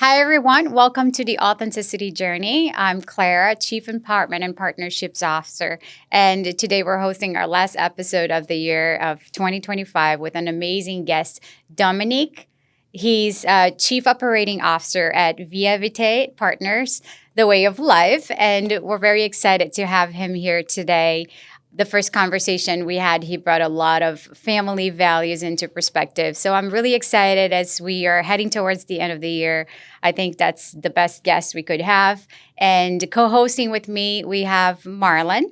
Hi, everyone. Welcome to the Authenticity Journey. I'm Clara, Chief Empowerment and Partnerships Officer. And today we're hosting our last episode of the year of 2025 with an amazing guest, Domenick. He's Chief Operating Officer at Via Vitae Partners, The Way of Life. And we're very excited to have him here today. The first conversation we had, he brought a lot of family values into perspective. So I'm really excited as we are heading towards the end of the year. I think that's the best guest we could have. And co-hosting with me, we have Marlon.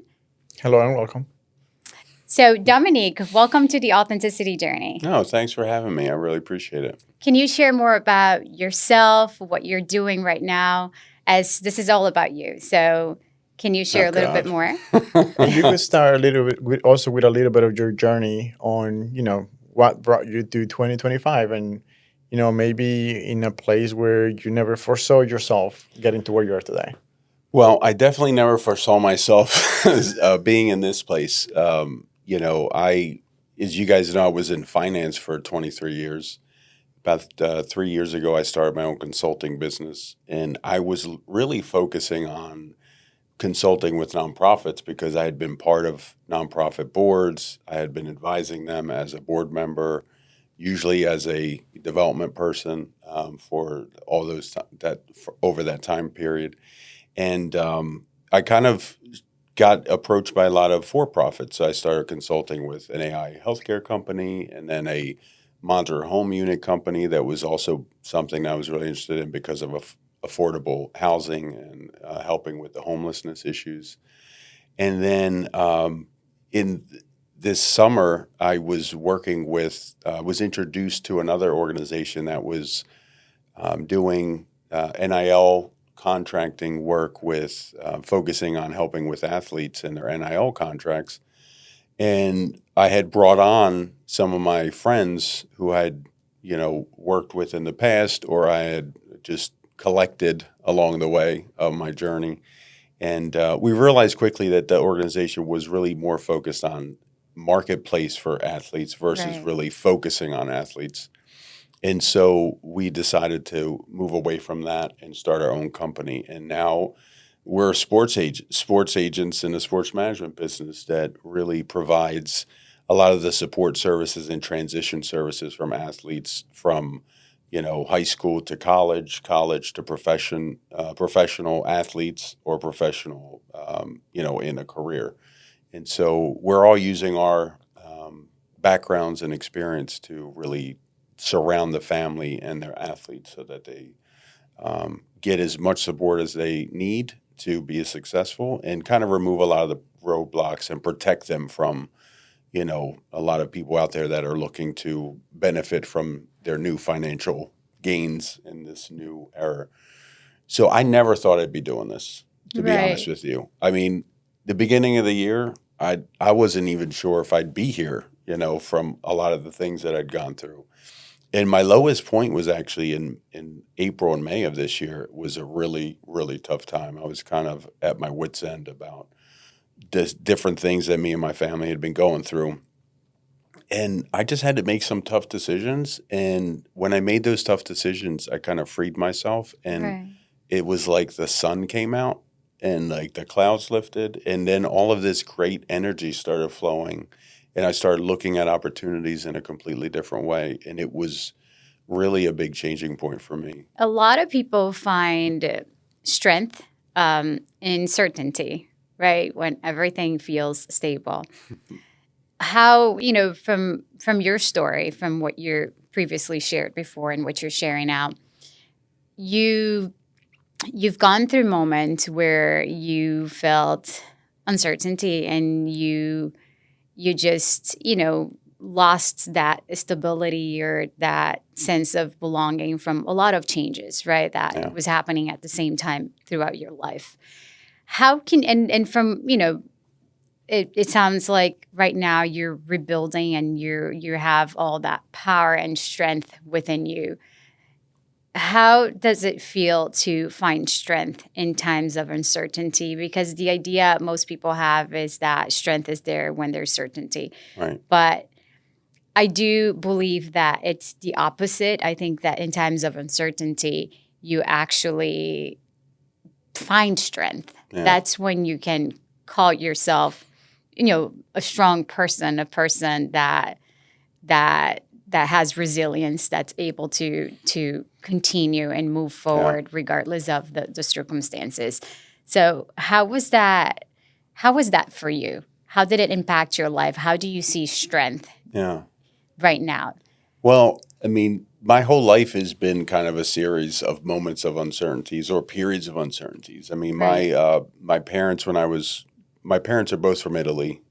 Hello and welcome. So Domenick, welcome to the Authenticity Journey. No, thanks for having me. I really appreciate it. Can you share more about yourself, what you're doing right now, as this is all about you? So can you share a little bit more? You could start a little bit with a little bit of your journey on, what brought you to 2025 and, maybe in a place where you never foresaw yourself getting to where you are today. Well, I definitely never foresaw myself being in this place. As you guys know, I was in finance for 23 years. About 3 years ago, I started my own consulting business, and I was really focusing on consulting with nonprofits because I had been part of nonprofit boards. I had been advising them as a board member, usually as a development person for all those over that time period. And I kind of got approached by a lot of for-profits. So I started consulting with an AI healthcare company and then a modular home unit company that was also something I was really interested in because of affordable housing and helping with the homelessness issues. And then in this summer, I was working with, was introduced to another organization that was doing NIL contracting work with focusing on helping with athletes and their NIL contracts. And I had brought on some of my friends who I'd, worked with in the past, or I had just collected along the way of my journey. And we realized quickly that the organization was really more focused on marketplace for athletes versus really focusing on athletes. And so we decided to move away from that and start our own company. And now we're sports agents in the sports management business that really provides a lot of the support services and transition services from athletes from high school to college to professional athletes or professional, in a career. And so we're all using our backgrounds and experience to really surround the family and their athletes so that they get as much support as they need to be successful and kind of remove a lot of the roadblocks and protect them from, a lot of people out there that are looking to benefit from their new financial gains in this new era. So I never thought I'd be doing this, to be honest with you. I mean, the beginning of the year, I wasn't even sure if I'd be here, from a lot of the things that I'd gone through. And my lowest point was actually in April and May of this year. It was a really, really tough time. I was kind of at my wit's end about the different things that me and my family had been going through. And I just had to make some tough decisions. And when I made those tough decisions, I kind of freed myself. And it was like the sun came out and like the clouds lifted. And then all of this great energy started flowing. And I started looking at opportunities in a completely different way. And it was really a big changing point for me. A lot of people find strength in certainty, right? When everything feels stable. How, from your story, from what you previously shared before and what you're sharing now, you've gone through moments where you felt uncertainty and you just, lost that stability or that sense of belonging from a lot of changes, right? That was happening at the same time throughout your life. How can, and from, it sounds like right now you're rebuilding and you have all that power and strength within you. How does it feel to find strength in times of uncertainty? Because the idea most people have is that strength is there when there's certainty. Right. But I do believe that it's the opposite. I think that in times of uncertainty, you actually find strength. Yeah. That's when you can call yourself, a strong person, a person that has resilience, that's able to continue and move forward regardless of the circumstances. So how was that for you? How did it impact your life? How do you see strength right now? Well, I mean, my whole life has been kind of a series of moments of uncertainties or periods of uncertainties. I mean, my parents, my parents are both from Italy.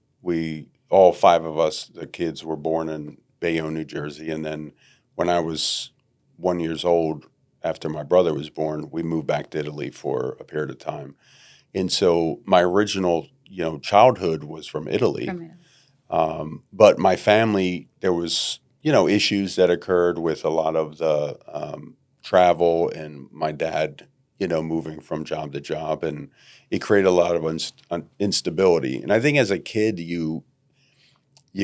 All five of us, the kids, were born in Bayonne, New Jersey. And then when I was 1 year old, after my brother was born, we moved back to Italy for a period of time. And so my original, childhood was from Italy. But my family, there was, issues that occurred with a lot of the travel and my dad, moving from job to job. And it created a lot of instability. And I think as a kid, you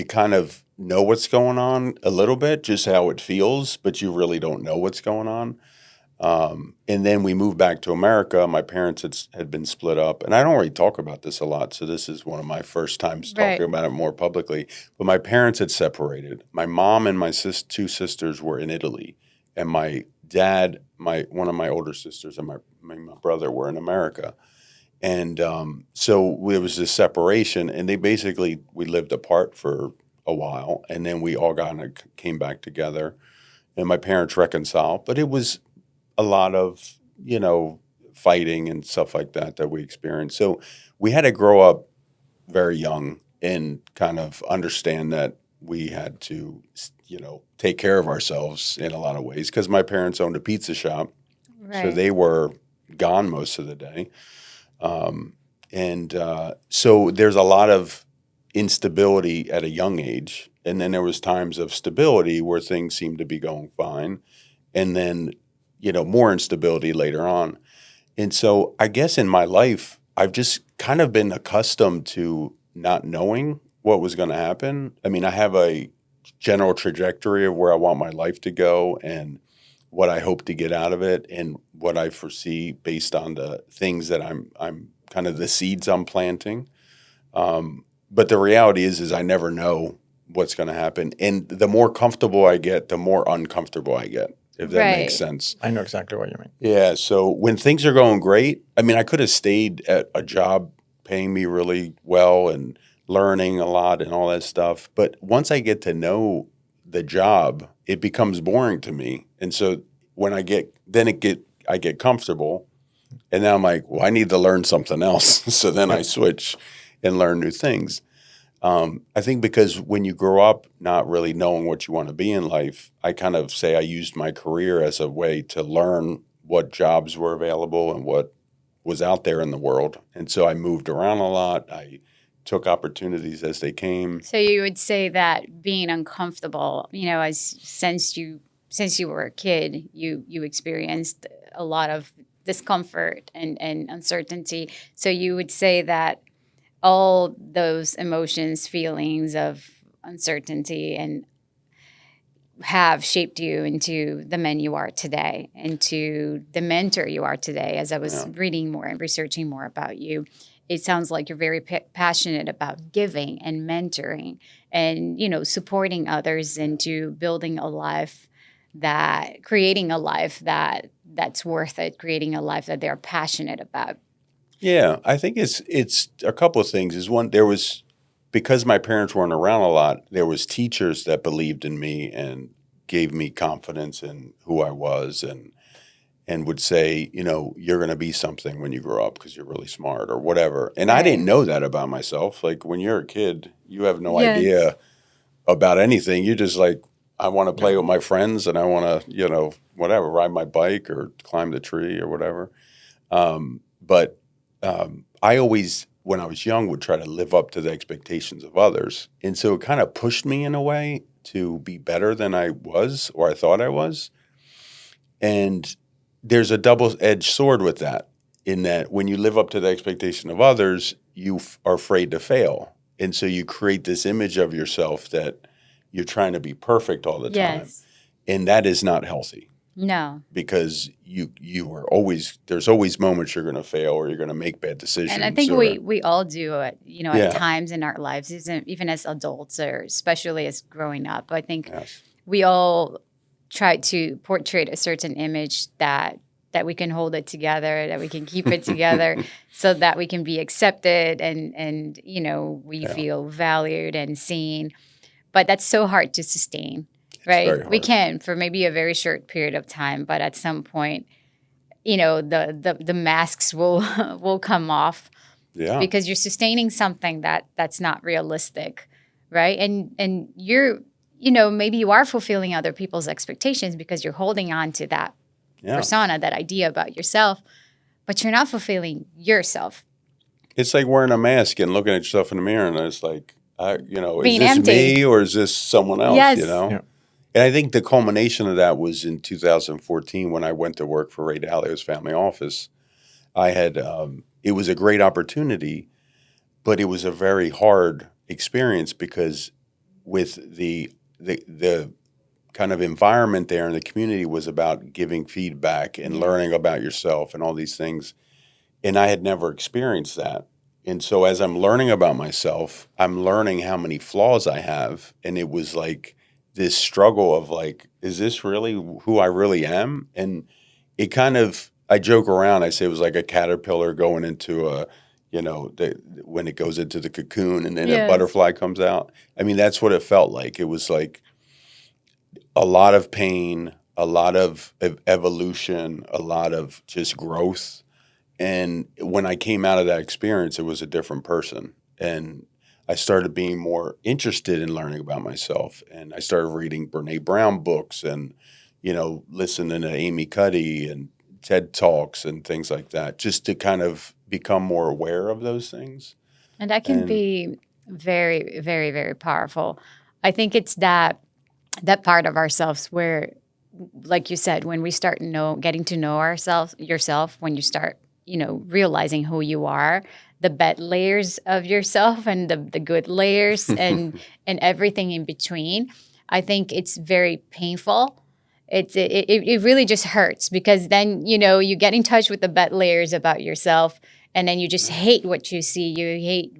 kind of know what's going on a little bit, just how it feels, but you really don't know what's going on. And then we moved back to America. My parents had been split up. And I don't really talk about this a lot, so this is one of my first times talking about it more publicly. But my parents had separated. My mom and my two sisters were in Italy. And my dad, one of my older sisters, and my brother were in America. And so there was this separation. And we lived apart for a while. And then we all came back together. And my parents reconciled. But it was a lot of, fighting and stuff like that we experienced. So we had to grow up very young and kind of understand that we had to, take care of ourselves in a lot of ways because my parents owned a pizza shop. Right. So they were gone most of the day. So there's a lot of instability at a young age. And then there was times of stability where things seemed to be going fine. And then more instability later on. And so I guess in my life, I've just kind of been accustomed to not knowing what was going to happen. I mean, I have a general trajectory of where I want my life to go and what I hope to get out of it and what I foresee based on the things that I'm kind of the seeds I'm planting. But the reality is I never know what's going to happen. And the more comfortable I get, the more uncomfortable I get. If that makes sense. I know exactly what you mean. Yeah. So when things are going great, I mean, I could have stayed at a job paying me really well and learning a lot and all that stuff. But once I get to know the job, it becomes boring to me. And so when I get comfortable and then I'm like, well, I need to learn something else. So then I switch and learn new things. I think because when you grow up not really knowing what you want to be in life, I kind of say I used my career as a way to learn what jobs were available and what was out there in the world. And so I moved around a lot. I took opportunities as they came. So you would say that being uncomfortable, since you were a kid, you experienced a lot of discomfort and uncertainty. So you would say that all those emotions, feelings of uncertainty and have shaped you into the man you are today, into the mentor you are today. As I was reading more and researching more about you, it sounds like you're very passionate about giving and mentoring and, supporting others into building a life creating a life that's worth it, creating a life that they're passionate about. Yeah, I think it's a couple of things. Because my parents weren't around a lot, there was teachers that believed in me and gave me confidence in who I was and would say, you're going to be something when you grow up because you're really smart or whatever. And I didn't know that about myself. Like when you're a kid, you have no idea about anything. You're just like, I want to play with my friends and I want to, whatever, ride my bike or climb the tree or whatever. But I always, when I was young, would try to live up to the expectations of others. And so it kind of pushed me in a way to be better than I was or I thought I was. And there's a double-edged sword with that, in that when you live up to the expectation of others, you are afraid to fail. And so you create this image of yourself that you're trying to be perfect all the time. And that is not healthy. No. because you are always, there's always moments you're going to fail or you're going to make bad decisions. And I think we all do it, Yeah. at times in our lives, even as adults or especially as growing up. I think Yes. we all try to portray a certain image that we can hold it together, that we can keep it together so that we can be accepted and we Yeah. feel valued and seen. But that's so hard to sustain, very right? We hard. can for maybe a very short period of time, but at some point, the masks will come off Yeah. because you're sustaining something that's not realistic, right? And you're, maybe you are fulfilling other people's expectations because you're holding on to that Yeah. persona, that idea about yourself, but you're not fulfilling yourself. It's like wearing a mask and looking at yourself in the mirror, and it's like, is Being this empty. me or is this someone else? Yes. Yeah. And I think the culmination of that was in 2014 when I went to work for Ray Dalio's family office. I had it was a great opportunity, but it was a very hard experience because with the kind of environment there and the community was about giving feedback and learning about yourself and all these things. And I had never experienced that. And so as I'm learning about myself, I'm learning how many flaws I have. And it was like this struggle of like, is this really who I really am? And it kind of, I joke around, I say it was like a caterpillar going into a, when it goes into the cocoon and then a butterfly comes out. I mean, that's what it felt like. It was like a lot of pain, a lot of evolution, a lot of just growth. And when I came out of that experience, it was a different person. And I started being more interested in learning about myself. And I started reading Brene Brown books and, listening to Amy Cuddy and TED Talks and things like that, just to kind of become more aware of those things. And that can be very, very, very powerful. I think it's that part of ourselves where, like you said, when we start getting to know yourself, when you start realizing who you are, the bad layers of yourself and the good layers and everything in between. I think it's very painful. It really just hurts because then, you get in touch with the bad layers about yourself and then you just hate what you see. You hate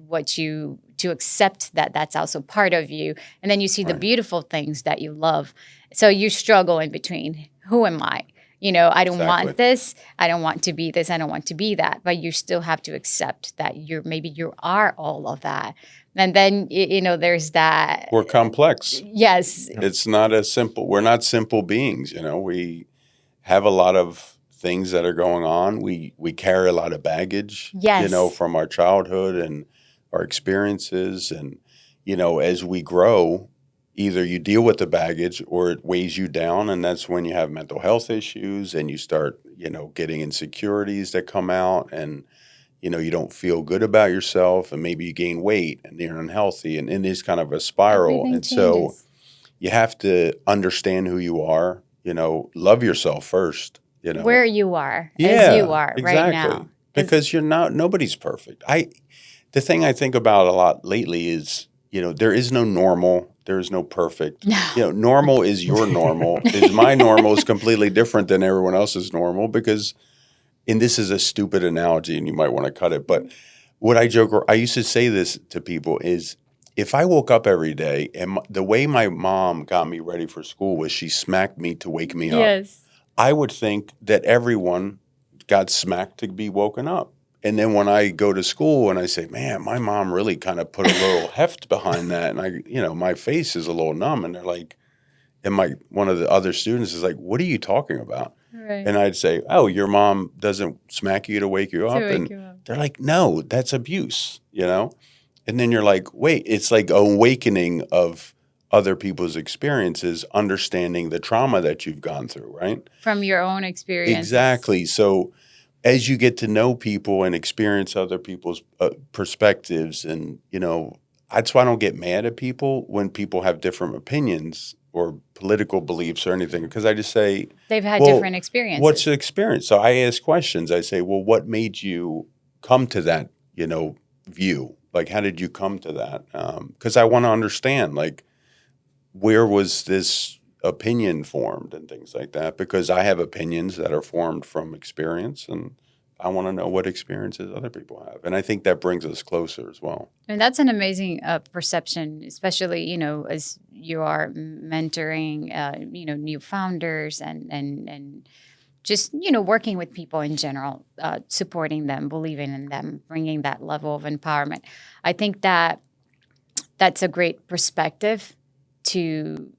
to accept that that's also part of you. And then you see the beautiful things that you love. So you struggle in between. Who am I? I don't want this. I don't want to be this. I don't want to be that. But you still have to accept that maybe you are all of that. And then, there's that. We're complex. Yes. It's not we're not simple beings. We have a lot of things that are going on. We carry a lot of baggage, Yes. From our childhood and our experiences. And, as we grow, either you deal with the baggage or it weighs you down. And that's when you have mental health issues and you start, getting insecurities that come out and, you don't feel good about yourself and maybe you gain weight and you're unhealthy and it's kind of a spiral. Everything and so changes. you have to understand who you are, love yourself first, Where you are, as you are right now. Because nobody's perfect. The thing I think about a lot lately is, there is no normal. There is no perfect. No. Normal is your normal. My normal is completely different than everyone else's normal because, and this is a stupid analogy and you might want to cut it, but what I used to say this to people is if I woke up every day and the way my mom got me ready for school was she smacked me to wake me up. Yes. I would think that everyone got smacked to be woken up. And then when I go to school and I say, man, my mom really kind of put a little heft behind that. And my face is a little numb. And they're like, and one of the other students is like, what are you talking about? Right. And I'd say, oh, your mom doesn't smack you to wake you up. wake you up. They're like, no, that's abuse, And then you're like, wait, it's like an awakening of other people's experiences, understanding the trauma that you've gone through, right? From your own experience. Exactly. So as you get to know people and experience other people's perspectives and, that's why I don't get mad at people when people have different opinions or political beliefs or anything, because I just say, they've had different experiences. What's the experience? So I ask questions. I say, well, what made you come to that, view? Like, how did you come to that? Because I want to understand, like, where was this opinion formed and things like that, because I have opinions that are formed from experience, and I want to know what experiences other people have. And I think that brings us closer as well. And that's an amazing perception, especially, as you are mentoring, new founders and just, working with people in general, supporting them, believing in them, bringing that level of empowerment. I think that's a great perspective to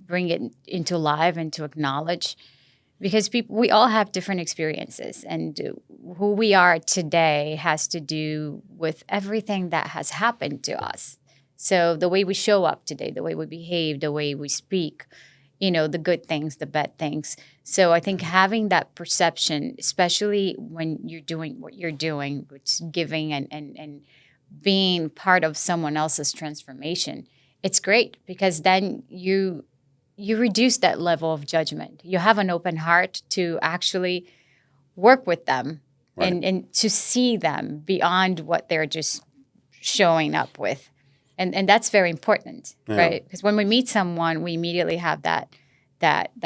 bring it into life and to acknowledge, because we all have different experiences, and who we are today has to do with everything that has happened to us. So the way we show up today, the way we behave, the way we speak, the good things, the bad things. So I think having that perception, especially when you're doing what you're doing, which is giving and being part of someone else's transformation, it's great, because then you reduce that level of judgment. You have an open heart to actually work with them, Right. and to see them beyond what they're just showing up with. And that's very important, Yeah. right? Because when we meet someone, we immediately have that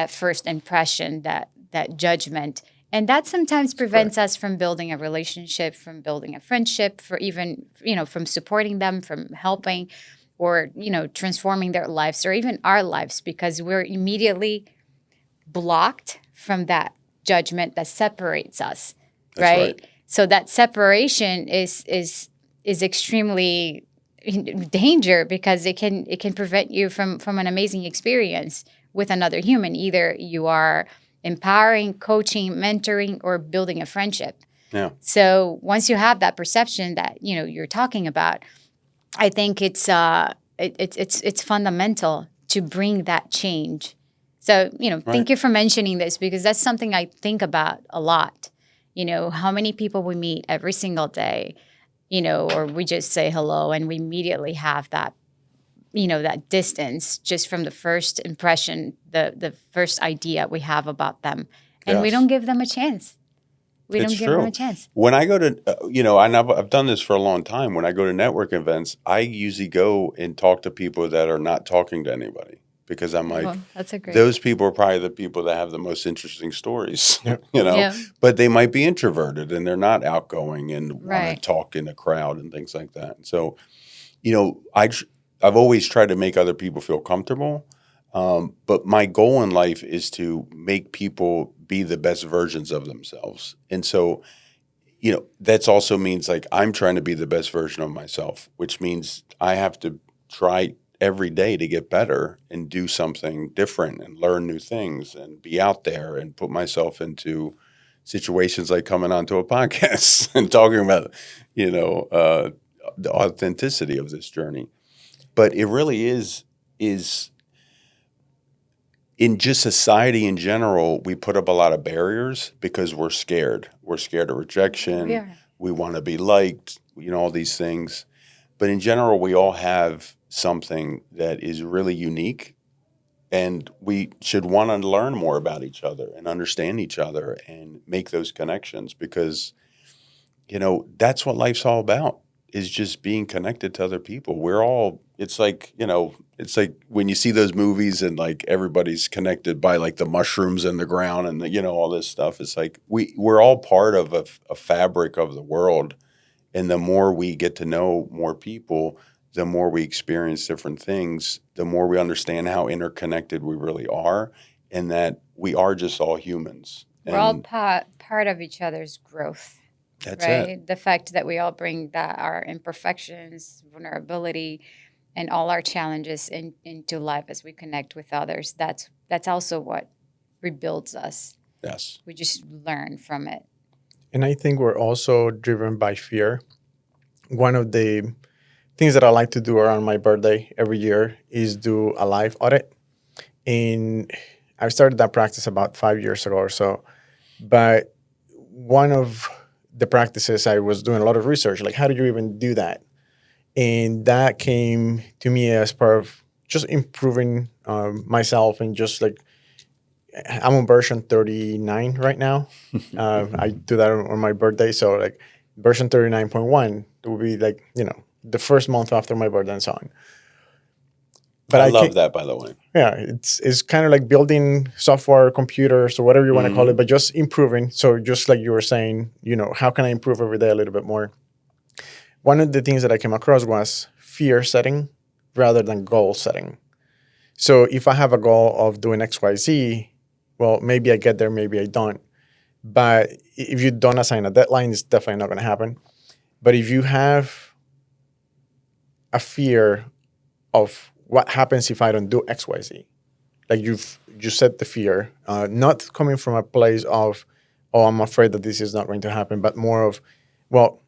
first impression, that judgment. And that sometimes prevents us from building a relationship, from building a friendship, for even, from supporting them, from helping, or, transforming their lives, or even our lives, because we're immediately blocked from that judgment that separates us, That's right? So that separation is extremely danger, because it can prevent you from an amazing experience with another human. Either you are empowering, coaching, mentoring, or building a friendship. Yeah. So once you have that perception that you're talking about, I think it's fundamental to bring that change. So thank you for mentioning this, because that's something I think about a lot. How many people we meet every single day, or we just say hello, and we immediately have that, that distance just from the first impression, the first idea we have about them, and we Yes. don't give them a chance. We It's don't give true. them a chance. When I go to, and I've done this for a long time. When I go to network events, I usually go and talk to people that are not talking to anybody, because I'm like, Well, that's a great. those people are probably the people that have the most interesting stories, Yep. Yeah. but they might be introverted and they're not outgoing and want Right. to talk in a crowd and things like that. So, I've always tried to make other people feel comfortable. But my goal in life is to make people be the best versions of themselves. And so, that's also means like I'm trying to be the best version of myself, which means I have to try every day to get better and do something different and learn new things and be out there and put myself into situations like coming onto a podcast and talking about, the authenticity of this journey. But it really is in just society in general, we put up a lot of barriers because we're scared. We're scared of rejection. We are. We want to be liked, all these things. But in general, we all have something that is really unique, and we should want to learn more about each other and understand each other and make those connections, because, that's what life's all about, is just being connected to other people. It's like when you see those movies and like everybody's connected by like the mushrooms in the ground and all this stuff. It's like we're all part of a fabric of the world. And the more we get to know more people, the more we experience different things, the more we understand how interconnected we really are, and that we are just all humans. We're all part of each other's growth. That's right? it. The fact that we all bring that our imperfections, vulnerability, and all our challenges into life as we connect with others. That's also what rebuilds us. Yes. We just learn from it. And I think we're also driven by fear. One of the things that I like to do around my birthday every year is do a life audit. And I started that practice about 5 years ago or so. But one of the practices, I was doing a lot of research, like how do you even do that? And that came to me as part of just improving myself, and just like I'm on version 39 right now. I do that on my birthday. So like version 39.1 will be like, the first month after my birthday and so on. But I I love can't, that, by the way. yeah, it's kind of like building software, computers, or whatever you want to call it, but just improving. So just like you were saying, how can I improve every day a little bit more? One of the things that I came across was fear setting rather than goal setting. So if I have a goal of doing X, Y, Z, well, maybe I get there, maybe I don't. But if you don't assign a deadline, it's definitely not going to happen. But if you have a fear of what happens if I don't do X, Y, Z, like you set the fear, not coming from a place of, oh, I'm afraid that this is not going to happen, but more of, well,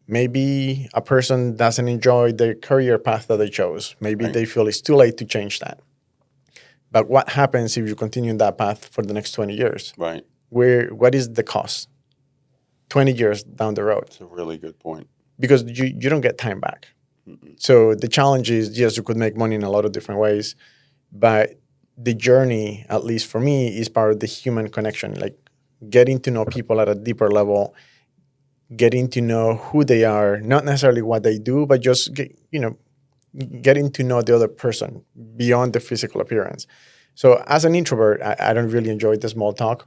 maybe a person doesn't enjoy the career path that they chose. Maybe Right. they feel it's too late to change that. But what happens if you continue in that path for the next 20 years? Right. What is the cost 20 years down the road? That's a really good point. Because you don't get time back. So the challenge is, yes, you could make money in a lot of different ways, but the journey, at least for me, is part of the human connection, like getting to know people at a deeper level, getting to know who they are, not necessarily what they do, but just getting to know the other person beyond the physical appearance. So as an introvert, I don't really enjoy the small talk,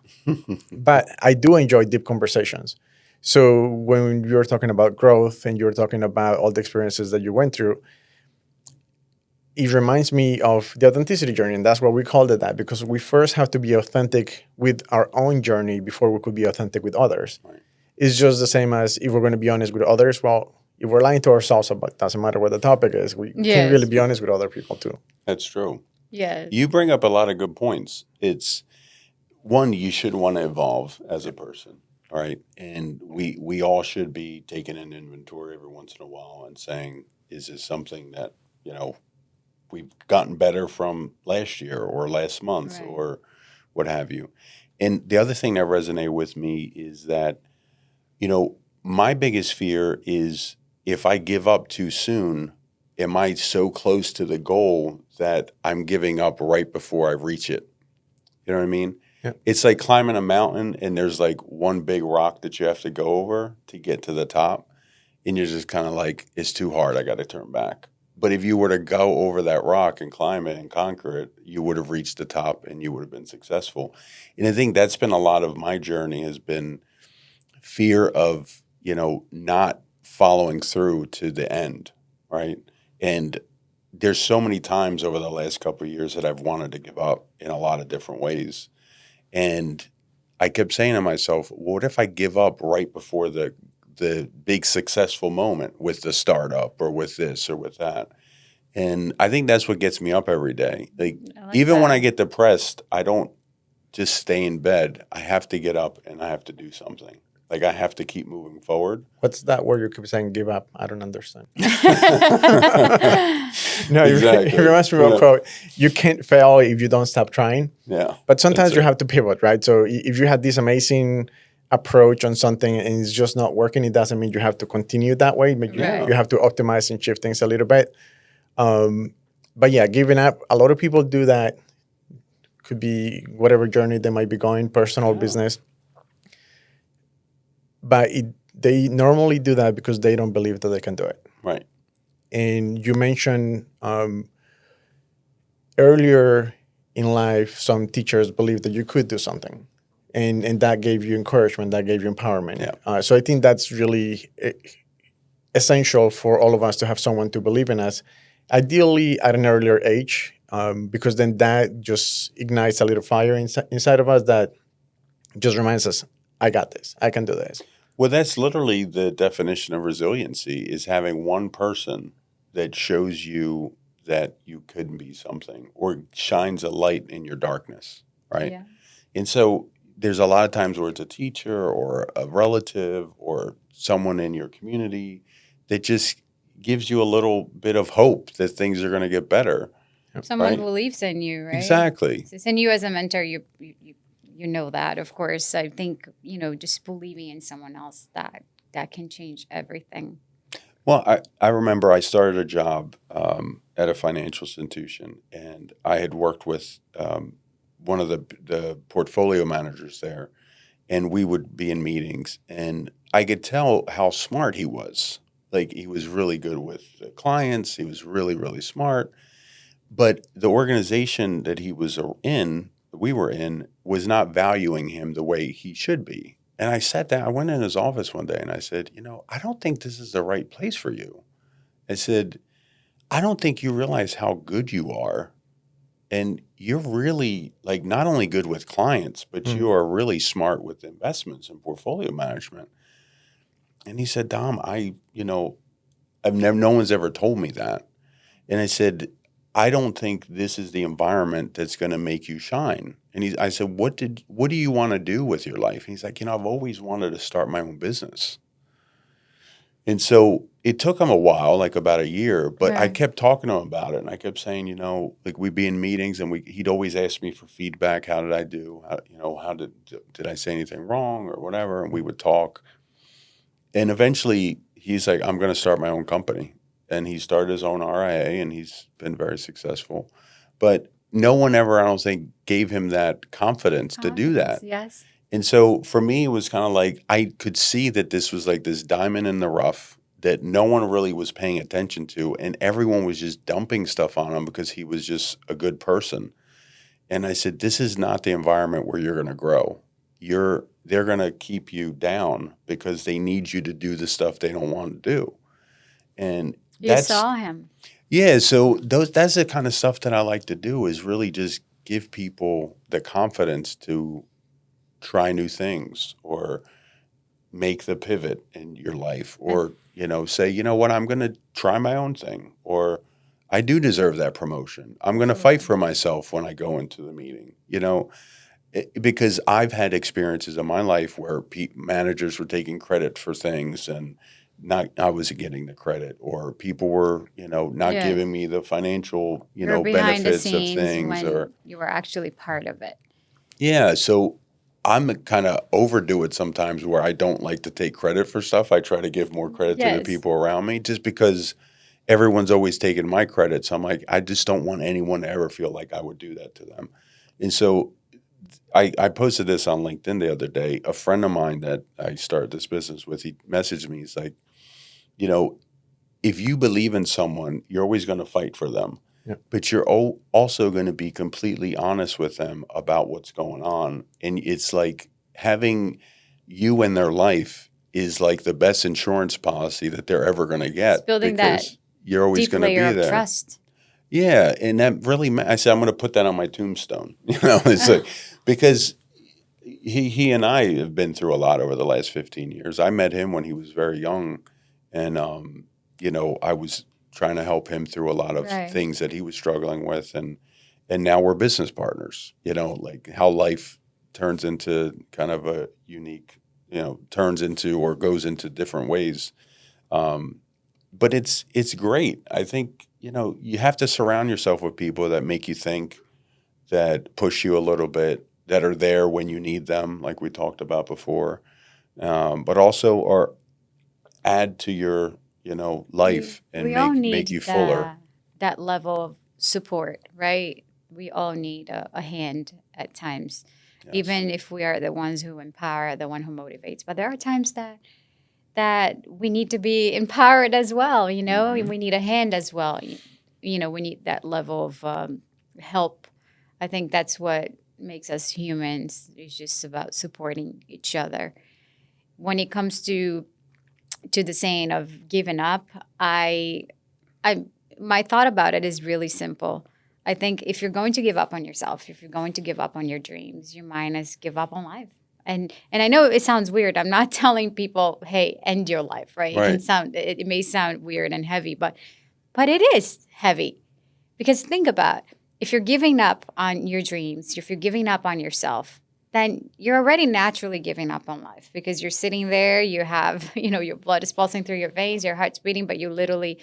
but I do enjoy deep conversations. So when you're talking about growth and you're talking about all the experiences that you went through, it reminds me of the authenticity journey. And that's why we called it that, because we first have to be authentic with our own journey before we could be authentic with others. Right. It's just the same as if we're going to be honest with others. Well, if we're lying to ourselves about it, doesn't matter what the topic is, we can't really be honest with other people too. That's true. Yeah. You bring up a lot of good points. It's one, you should want to evolve as a person, all right? And we all should be taking an inventory every once in a while and saying, is this something that, we've gotten better from last year or last month Right. or what have you? And the other thing that resonated with me is that, my biggest fear is if I give up too soon, am I so close to the goal that I'm giving up right before I reach it? You know what I mean? Yeah. It's like climbing a mountain and there's like one big rock that you have to go over to get to the top. And you're just kind of like, it's too hard. I got to turn back. But if you were to go over that rock and climb it and conquer it, you would have reached the top and you would have been successful. And I think that's been a lot of my journey, has been fear of, not following through to the end, right? And there's so many times over the last couple of years that I've wanted to give up in a lot of different ways. And I kept saying to myself, what if I give up right before the big successful moment with the startup or with this or with that? And I think that's what gets me up every day. Like even when I get depressed, I don't just stay in bed. I have to get up and I have to do something. Like I have to keep moving forward. What's that word you keep saying, give up? I don't understand. No, Exactly. it reminds me of a quote. You can't fail if you don't stop trying. Yeah. But sometimes you have to pivot, right? So if you had this amazing approach on something and it's just not working, it doesn't mean you have to continue that way. But you have to optimize and shift things a little bit. But yeah, giving up, a lot of people do that. Could be whatever journey they might be going, personal, business. But they normally do that because they don't believe that they can do it. Right. And you mentioned earlier in life, some teachers believed that you could do something. And that gave you encouragement, that gave you empowerment. Yeah. So I think that's really essential for all of us to have someone to believe in us, ideally at an earlier age, because then that just ignites a little fire inside of us that just reminds us, I got this, I can do this. Well, that's literally the definition of resiliency, is having one person that shows you that you could be something or shines a light in your darkness, right? Yeah. And so there's a lot of times where it's a teacher or a relative or someone in your community that just gives you a little bit of hope that things are going to get better. Someone believes in you, right? Exactly. And you as a mentor, you know that, of course. I think, just believing in someone else, that can change everything. Well, I remember I started a job at a financial institution, and I had worked with one of the portfolio managers there, and we would be in meetings, and I could tell how smart he was. Like, he was really good with the clients. He was really, really smart. But the organization that we were in, was not valuing him the way he should be. And I sat down, I went in his office one day and I said, I don't think this is the right place for you. I said, I don't think you realize how good you are. And you're really like not only good with clients, but you are really smart with investments and portfolio management. And he said, Dom, no one's ever told me that. And I said, I don't think this is the environment that's going to make you shine. And I said, what do you want to do with your life? And he's like, I've always wanted to start my own business. And so it took him a while, like about a year, but I kept talking to him about it. And I kept saying, like we'd be in meetings and he'd always ask me for feedback. How did I do? How did I say anything wrong or whatever? And we would talk. And eventually he's like, I'm going to start my own company. And he started his own RIA and he's been very successful. But no one ever, I don't think, gave him that confidence to do that. Yes. And so for me, it was kind of like I could see that this was like this diamond in the rough that no one really was paying attention to. And everyone was just dumping stuff on him because he was just a good person. And I said, this is not the environment where you're going to grow. They're going to keep you down because they need you to do the stuff they don't want to do. And you saw him. Yeah. So that's the kind of stuff that I like to do, is really just give people the confidence to try new things or make the pivot in your life, or, say, you know what, I'm going to try my own thing, or I do deserve that promotion. I'm going to fight for myself when I go into the meeting, because I've had experiences in my life where managers were taking credit for things and I wasn't getting the credit, or people were, not giving me the financial, benefits of things, or you were actually part of it. Yeah. So I'm kind of overdo it sometimes, where I don't like to take credit for stuff. I try to give more credit to the people around me, just because everyone's always taking my credit. So I'm like, I just don't want anyone to ever feel like I would do that to them. And so I posted this on LinkedIn the other day. A friend of mine that I started this business with, he messaged me. He's like, if you believe in someone, you're always going to fight for them. Yep. But you're also going to be completely honest with them about what's going on. And it's like having you in their life is like the best insurance policy that they're ever going to get. It's building that you're always going to be there. Trust. Yeah. And that really, I said, I'm going to put that on my tombstone. It's like, because he and I have been through a lot over the last 15 years. I met him when he was very young. And, I was trying to help him through a lot of things that he was struggling with. And now we're business partners, like how life turns into kind of a unique, turns into or goes into different ways. But it's great. I think, you have to surround yourself with people that make you think, that push you a little bit, that are there when you need them, like we talked about before, but also are add to your life and make you fuller. That level of support, right? We all need a hand at times, even if we are the ones who empower, the one who motivates. But there are times that we need to be empowered as well. Mm-hmm. We need a hand as well. We need that level of help. I think that's what makes us humans. It's just about supporting each other. When it comes to the saying of giving up, my thought about it is really simple. I think if you're going to give up on yourself, if you're going to give up on your dreams, your mind is give up on life. And I know it sounds weird. I'm not telling people, hey, end your life, right? It may sound weird and heavy, but it is heavy. Because think about, if you're giving up on your dreams, if you're giving up on yourself, then you're already naturally giving up on life, because you're sitting there, you have, your blood is pulsing through your veins, your heart's beating, but you're literally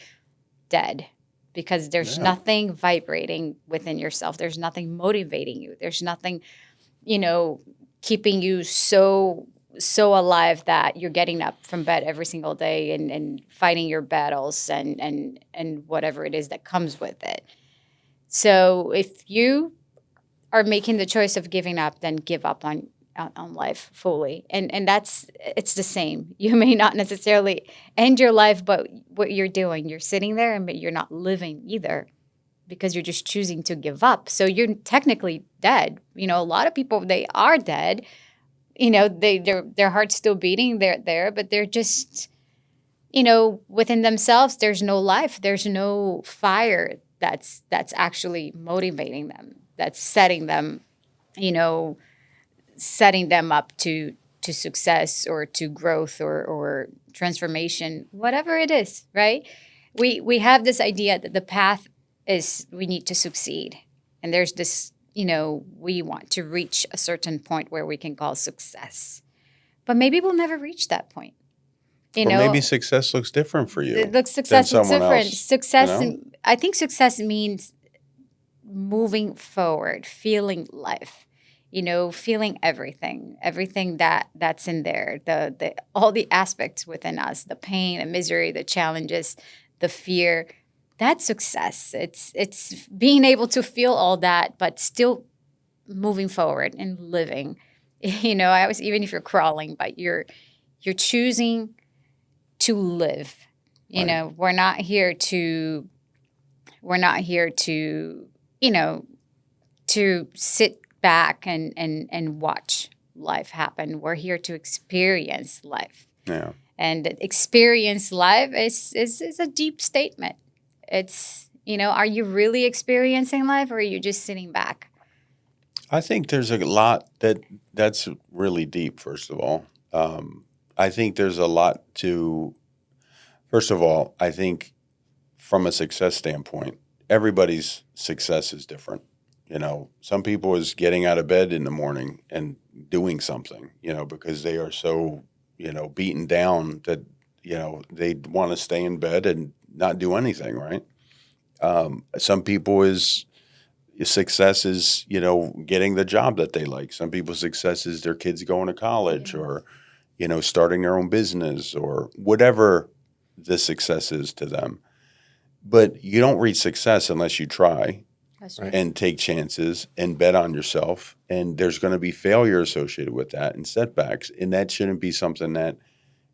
dead, because there's nothing vibrating within yourself. There's nothing motivating you. There's nothing, keeping you so alive that you're getting up from bed every single day and fighting your battles and whatever it is that comes with it. So if you are making the choice of giving up, then give up on life fully. And it's the same. You may not necessarily end your life, but what you're doing, you're sitting there and you're not living either, because you're just choosing to give up. So you're technically dead. You know, a lot of people, they are dead. You know, their heart's still beating, they're there, but they're just, you know, within themselves, there's no life, there's no fire that's actually motivating them, that's setting them, you know, setting them up to success or to growth or transformation, whatever it is, right? We have this idea that the path is we need to succeed. And there's this, you know, we want to reach a certain point where we can call success. But maybe we'll never reach that point. You know, maybe success looks different for you. Success than is someone different. else, Success, you know? I think success means moving forward, feeling life. You know, feeling everything that's in there, the all the aspects within us, the pain, the misery, the challenges, the fear. That's success. It's being able to feel all that, but still moving forward and living. You know, I always, even if you're crawling, but you're choosing to live. You Right. know, we're not here to, you know, to sit back and watch life happen. We're here to experience life. Yeah. And experience life is a deep statement. It's, you know, are you really experiencing life or are you just sitting back? I think there's a lot that's really deep, first of all. I think there's a lot to, first of all, I think from a success standpoint, everybody's success is different. You know, some people is getting out of bed in the morning and doing something, you know, because they are so, you know, beaten down that, you know, they want to stay in bed and not do anything, right? Some people is success is, you know, getting the job that they like. Some people's success is their kids going to college or, you know, starting their own business or whatever the success is to them. But you don't reach success unless you try. That's right. And take chances and bet on yourself. And there's going to be failure associated with that and setbacks. And that shouldn't be something that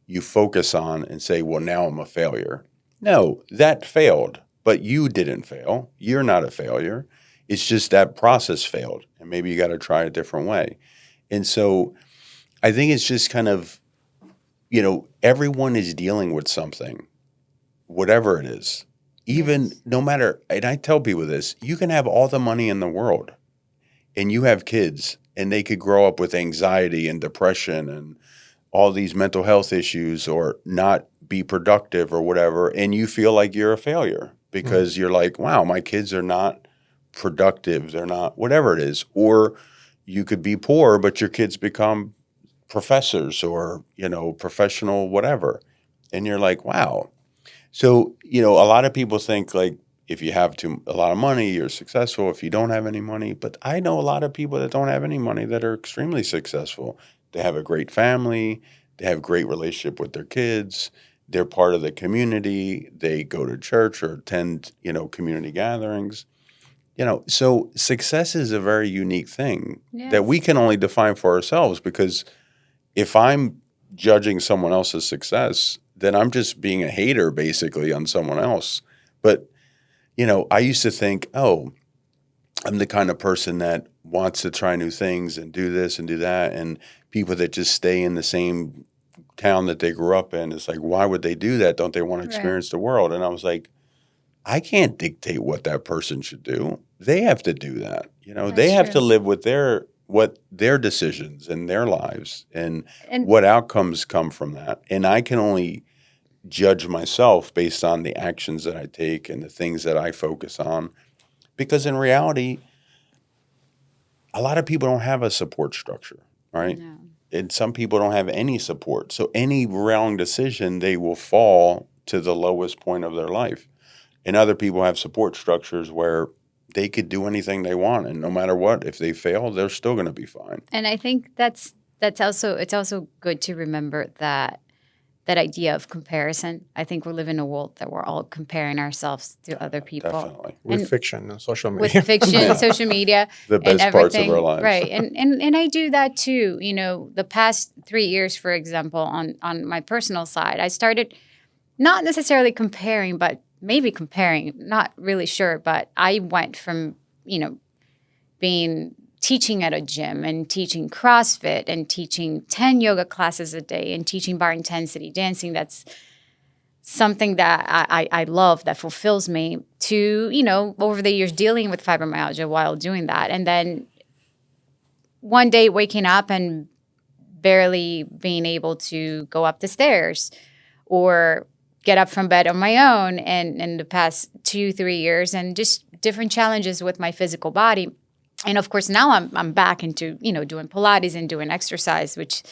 you focus on and say, well, now I'm a failure. No, that failed, but you didn't fail. You're not a failure. It's just that process failed. And maybe you got to try a different way. And so I think it's just kind of, you know, everyone is dealing with something, whatever it is. Even no matter, and I tell people this, you can have all the money in the world and you have kids and they could grow up with anxiety and depression and all these mental health issues or not be productive or whatever. And you feel like you're a failure because you're like, wow, my kids are not productive. They're not, whatever it is. Or you could be poor, but your kids become professors or, you know, professional, whatever. And you're like, wow. So, you know, a lot of people think like if you have a lot of money, you're successful. If you don't have any money, but I know a lot of people that don't have any money that are extremely successful. They have a great family. They have a great relationship with their kids. They're part of the community. They go to church or attend, you know, community gatherings. You know, so success is a very unique thing that we can only define for ourselves because if I'm judging someone else's success, then I'm just being a hater basically on someone else. But, you know, I used to think, oh, I'm the kind of person that wants to try new things and do this and do that. And people that just stay in the same town that they grew up in, it's like, why would they do that? Don't they want to experience the world? And I was like, I can't dictate what that person should do. They have to do that. You know, they have to live with their decisions and their lives and what outcomes come from that. And I can only judge myself based on the actions that I take and the things that I focus on. Because in reality, a lot of people don't have a support structure, right? No. And some people don't have any support. So any wrong decision, they will fall to the lowest point of their life. And other people have support structures where they could do anything they want. And no matter what, if they fail, they're still going to be fine. And I think it's also good to remember that idea of comparison. I think we live in a world that we're all comparing ourselves to other people. Definitely. With fiction and social media. With fiction, social media. The best and parts of our lives. Right. And I do that too. You know, the past 3 years, for example, on my personal side, I started not necessarily comparing, but maybe comparing, not really sure, but I went from, being teaching at a gym and teaching CrossFit and teaching 10 yoga classes a day and teaching bar intensity dancing. That's something that I love, that fulfills me, to, over the years dealing with fibromyalgia while doing that. And then one day waking up and barely being able to go up the stairs or get up from bed on my own, and in the past 2-3 years, and just different challenges with my physical body. And of course, now I'm back into, doing Pilates and doing exercise, which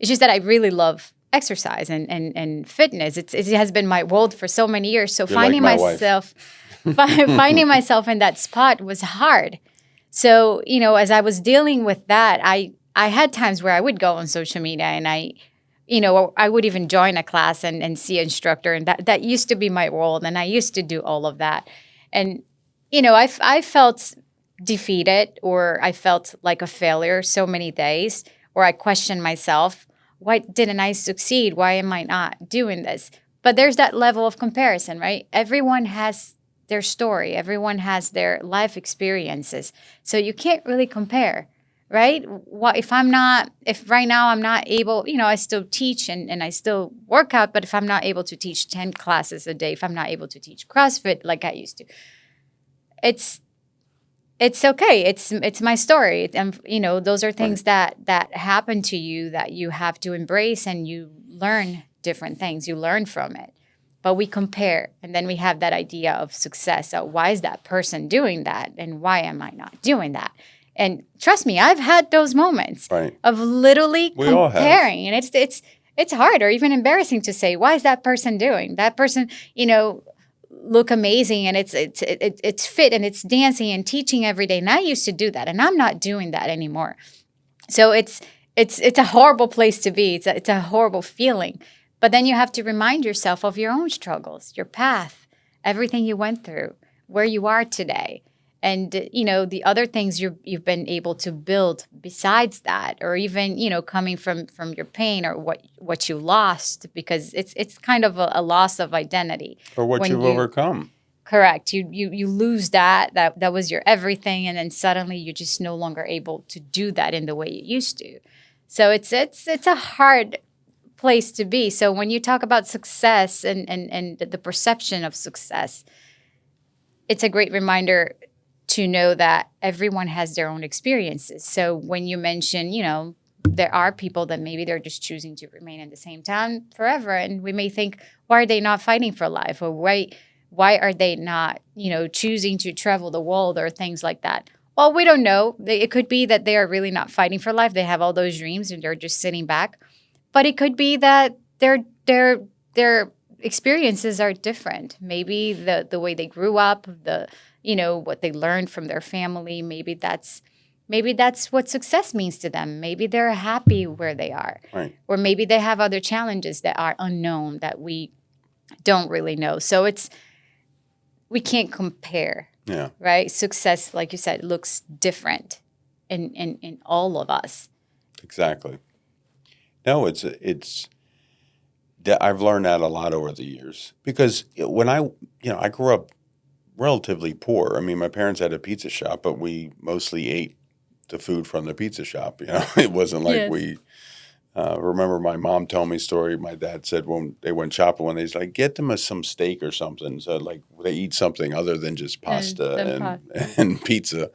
is just that I really love exercise and fitness. It has been my world for so many years. So You're finding like my myself, finding myself in that spot was hard. So, as I was dealing with that, I had times where I would go on social media and I would even join a class and see an instructor. And that used to be my world. And I used to do all of that. And, I felt defeated, or I felt like a failure so many days, or I questioned myself. Why didn't I succeed? Why am I not doing this? But there's that level of comparison, right? Everyone has their story. Everyone has their life experiences. So you can't really compare, right? If right now I'm not able, I still teach and I still work out, but if I'm not able to teach 10 classes a day, if I'm not able to teach CrossFit like I used to, it's okay. It's my story. And, those are things that happen to you that you have to embrace, and you learn different things. You learn from it. But we compare, and then we have that idea of success. So why is that person doing that? And why am I not doing that? And trust me, I've had those moments of literally comparing. And it's hard or even embarrassing to say, why is that person doing? That person, look amazing, and it's fit, and it's dancing and teaching every day. And I used to do that, and I'm not doing that anymore. So it's a horrible place to be. It's a horrible feeling. But then you have to remind yourself of your own struggles, your path, everything you went through, where you are today. And, the other things you've been able to build besides that, or even, coming from your pain, or what you lost, because it's kind of a loss of identity. Or what you've overcome. Correct. You lose that was your everything, and then suddenly you're just no longer able to do that in the way you used to. So it's a hard place to be. So when you talk about success and the perception of success, it's a great reminder to know that everyone has their own experiences. So when you mention, there are people that maybe they're just choosing to remain in the same town forever, and we may think, why are they not fighting for life? Or why are they not, choosing to travel the world, or things like that? Well, we don't know. It could be that they are really not fighting for life. They have all those dreams and they're just sitting back. But it could be that their experiences are different. Maybe the way they grew up, what they learned from their family, maybe that's what success means to them. Maybe they're happy where they are. Right. Or maybe they have other challenges that are unknown that we don't really know. So we can't compare. Yeah. Right? Success, like you said, looks different in all of us. Exactly. No, it's I've learned that a lot over the years, because when I grew up relatively poor. I mean, my parents had a pizza shop, but we mostly ate the food from the pizza shop. It wasn't like we remember my mom told me a story. My dad said when they went shopping, when he's like, get them some steak or something. So like they eat something other than just pasta and pizza.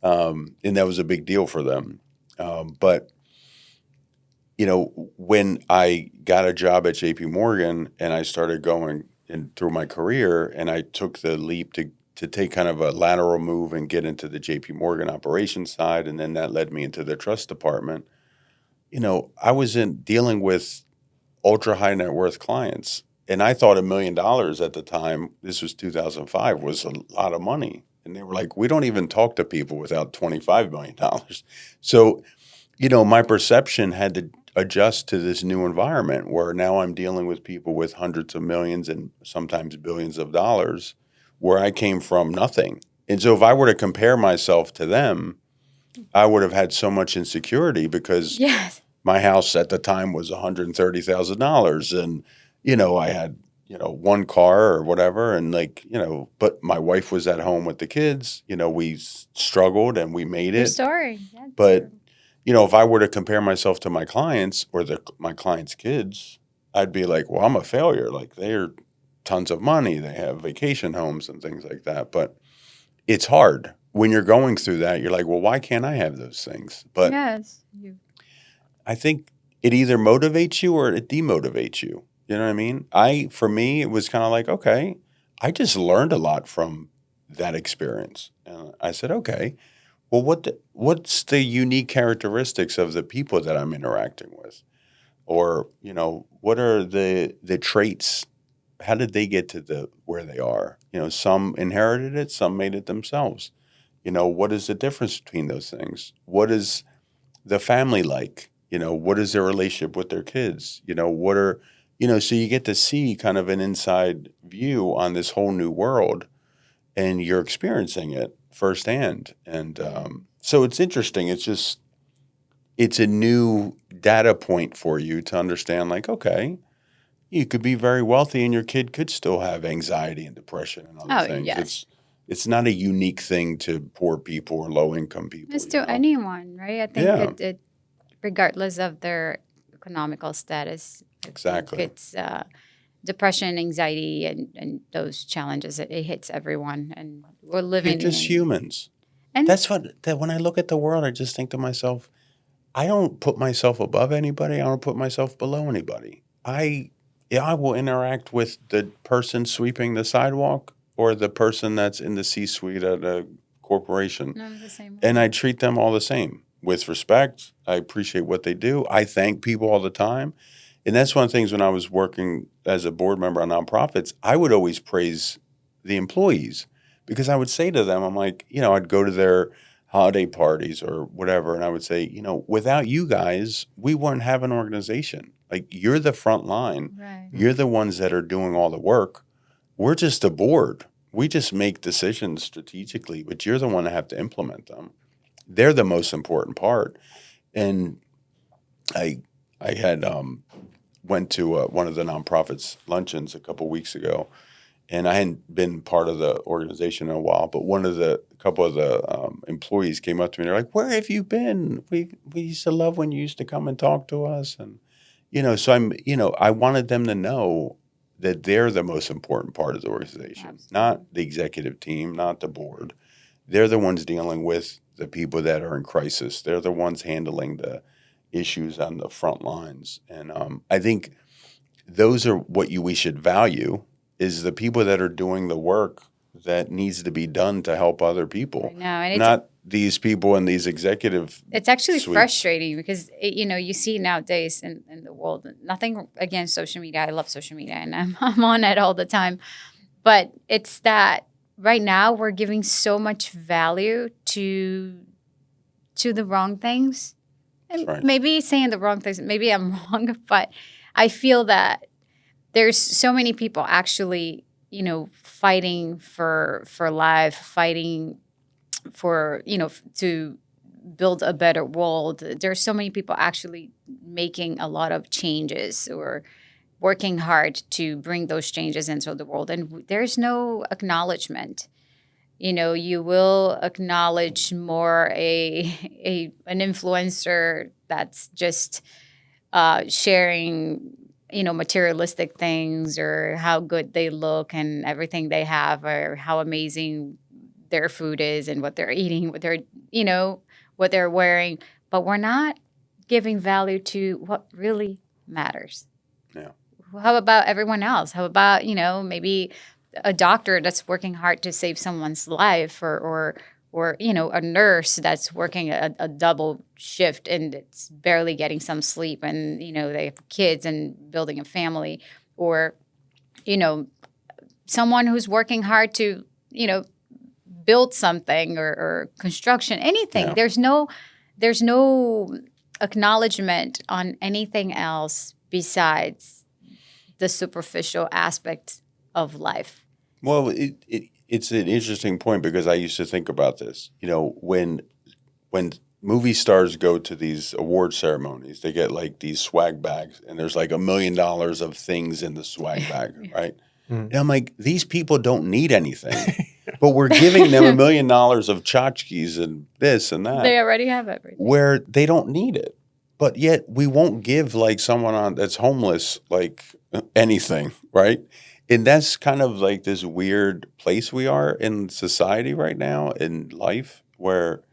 And that was a big deal for them. But when I got a job at JP Morgan and I started going through my career, and I took the leap to take kind of a lateral move and get into the JP Morgan operations side, and then that led me into the trust department. I was dealing with ultra high net worth clients, and I thought $1 million at the time, this was 2005, was a lot of money. And they were like, we don't even talk to people without $25 million. So, my perception had to adjust to this new environment where now I'm dealing with people with hundreds of millions and sometimes billions of dollars, where I came from nothing. And so if I were to compare myself to them, I would have had so much insecurity, because my house at the time was $130,000, and I had one car or whatever. And but my wife was at home with the kids. We struggled and we made Your it. story. Yeah, But, if I were to compare myself to my clients or my clients' kids, I'd be like, well, I'm a failure. Like they're tons of money. They have vacation homes and things like that. But it's hard when you're going through that. You're like, well, why can't I have those things? But yes. I think it either motivates you or it demotivates you. You know what I mean? For me, it was kind of like, okay, I just learned a lot from that experience. And I said, okay, well, what's the unique characteristics of the people that I'm interacting with? Or, what are the traits? How did they get to where they are? Some inherited it, some made it themselves. What is the difference between those things? What is the family like? What is their relationship with their kids? So you get to see kind of an inside view on this whole new world and you're experiencing it firsthand. And so it's interesting. It's a new data point for you to understand like, okay, you could be very wealthy and your kid could still have anxiety and depression and other things. Yes. It's not a unique thing to poor people or low income people. It's to anyone, right? I think Yeah. it regardless of their economical status. I think Exactly. it's depression, anxiety, and those challenges. It hits everyone, and we're living. They're just humans. And That's that when I look at the world, I just think to myself, I don't put myself above anybody. I don't put myself below anybody. I will interact with the person sweeping the sidewalk or the person that's in the C-suite at a corporation. no, the same way. And I treat them all the same with respect. I appreciate what they do. I thank people all the time. And that's one of the things when I was working as a board member on nonprofits, I would always praise the employees because I would say to them, I'm like, I'd go to their holiday parties or whatever, and I would say, without you guys, we wouldn't have an organization. Like you're the front line. Right. You're the ones that are doing all the work. We're just a board. We just make decisions strategically, but you're the one that have to implement them. They're the most important part. And I had went to one of the nonprofits luncheons a couple weeks ago, and I hadn't been part of the organization in a while. But a couple of the employees came up to me and they're like, "Where have you been? We used to love when you used to come and talk to us." And so I wanted them to know that they're the most important part of the organization, Absolutely. not the executive team, not the board. They're the ones dealing with the people that are in crisis. They're the ones handling the issues on the front lines. And I think those are what we should value is the people that are doing the work that needs to be done to help other people. I know, and it's Not these people in these executive It's actually suites. frustrating because you see nowadays in the world. Nothing against social media. I love social media, and I'm on it all the time. But it's that right now we're giving so much value to the wrong things. And Right. maybe saying the wrong things. Maybe I'm wrong, but I feel that there's so many people actually, fighting for life, fighting for to build a better world. There's so many people actually making a lot of changes or working hard to bring those changes into the world, and there's no acknowledgement. You will acknowledge more an influencer that's just sharing materialistic things or how good they look and everything they have or how amazing their food is and what they're eating, what they're wearing. But we're not giving value to what really matters. Yeah. How about everyone else? How about, maybe a doctor that's working hard to save someone's life or a nurse that's working a double shift and it's barely getting some sleep and, they have kids and building a family or, someone who's working hard to, build something or construction, anything. Yeah. There's no acknowledgement on anything else besides the superficial aspect of life. Well, it's an interesting point because I used to think about this. When movie stars go to these award ceremonies. They get like these swag bags, and there's like $1 million of things in the swag bag, right? Mm. And I'm like, these people don't need anything, but we're giving them $1 million of tchotchkes and this and that. They already have everything. Where they don't need it. But yet we won't give like someone that's homeless like anything, right? And that's kind of like this weird place we are in society right now, in life, where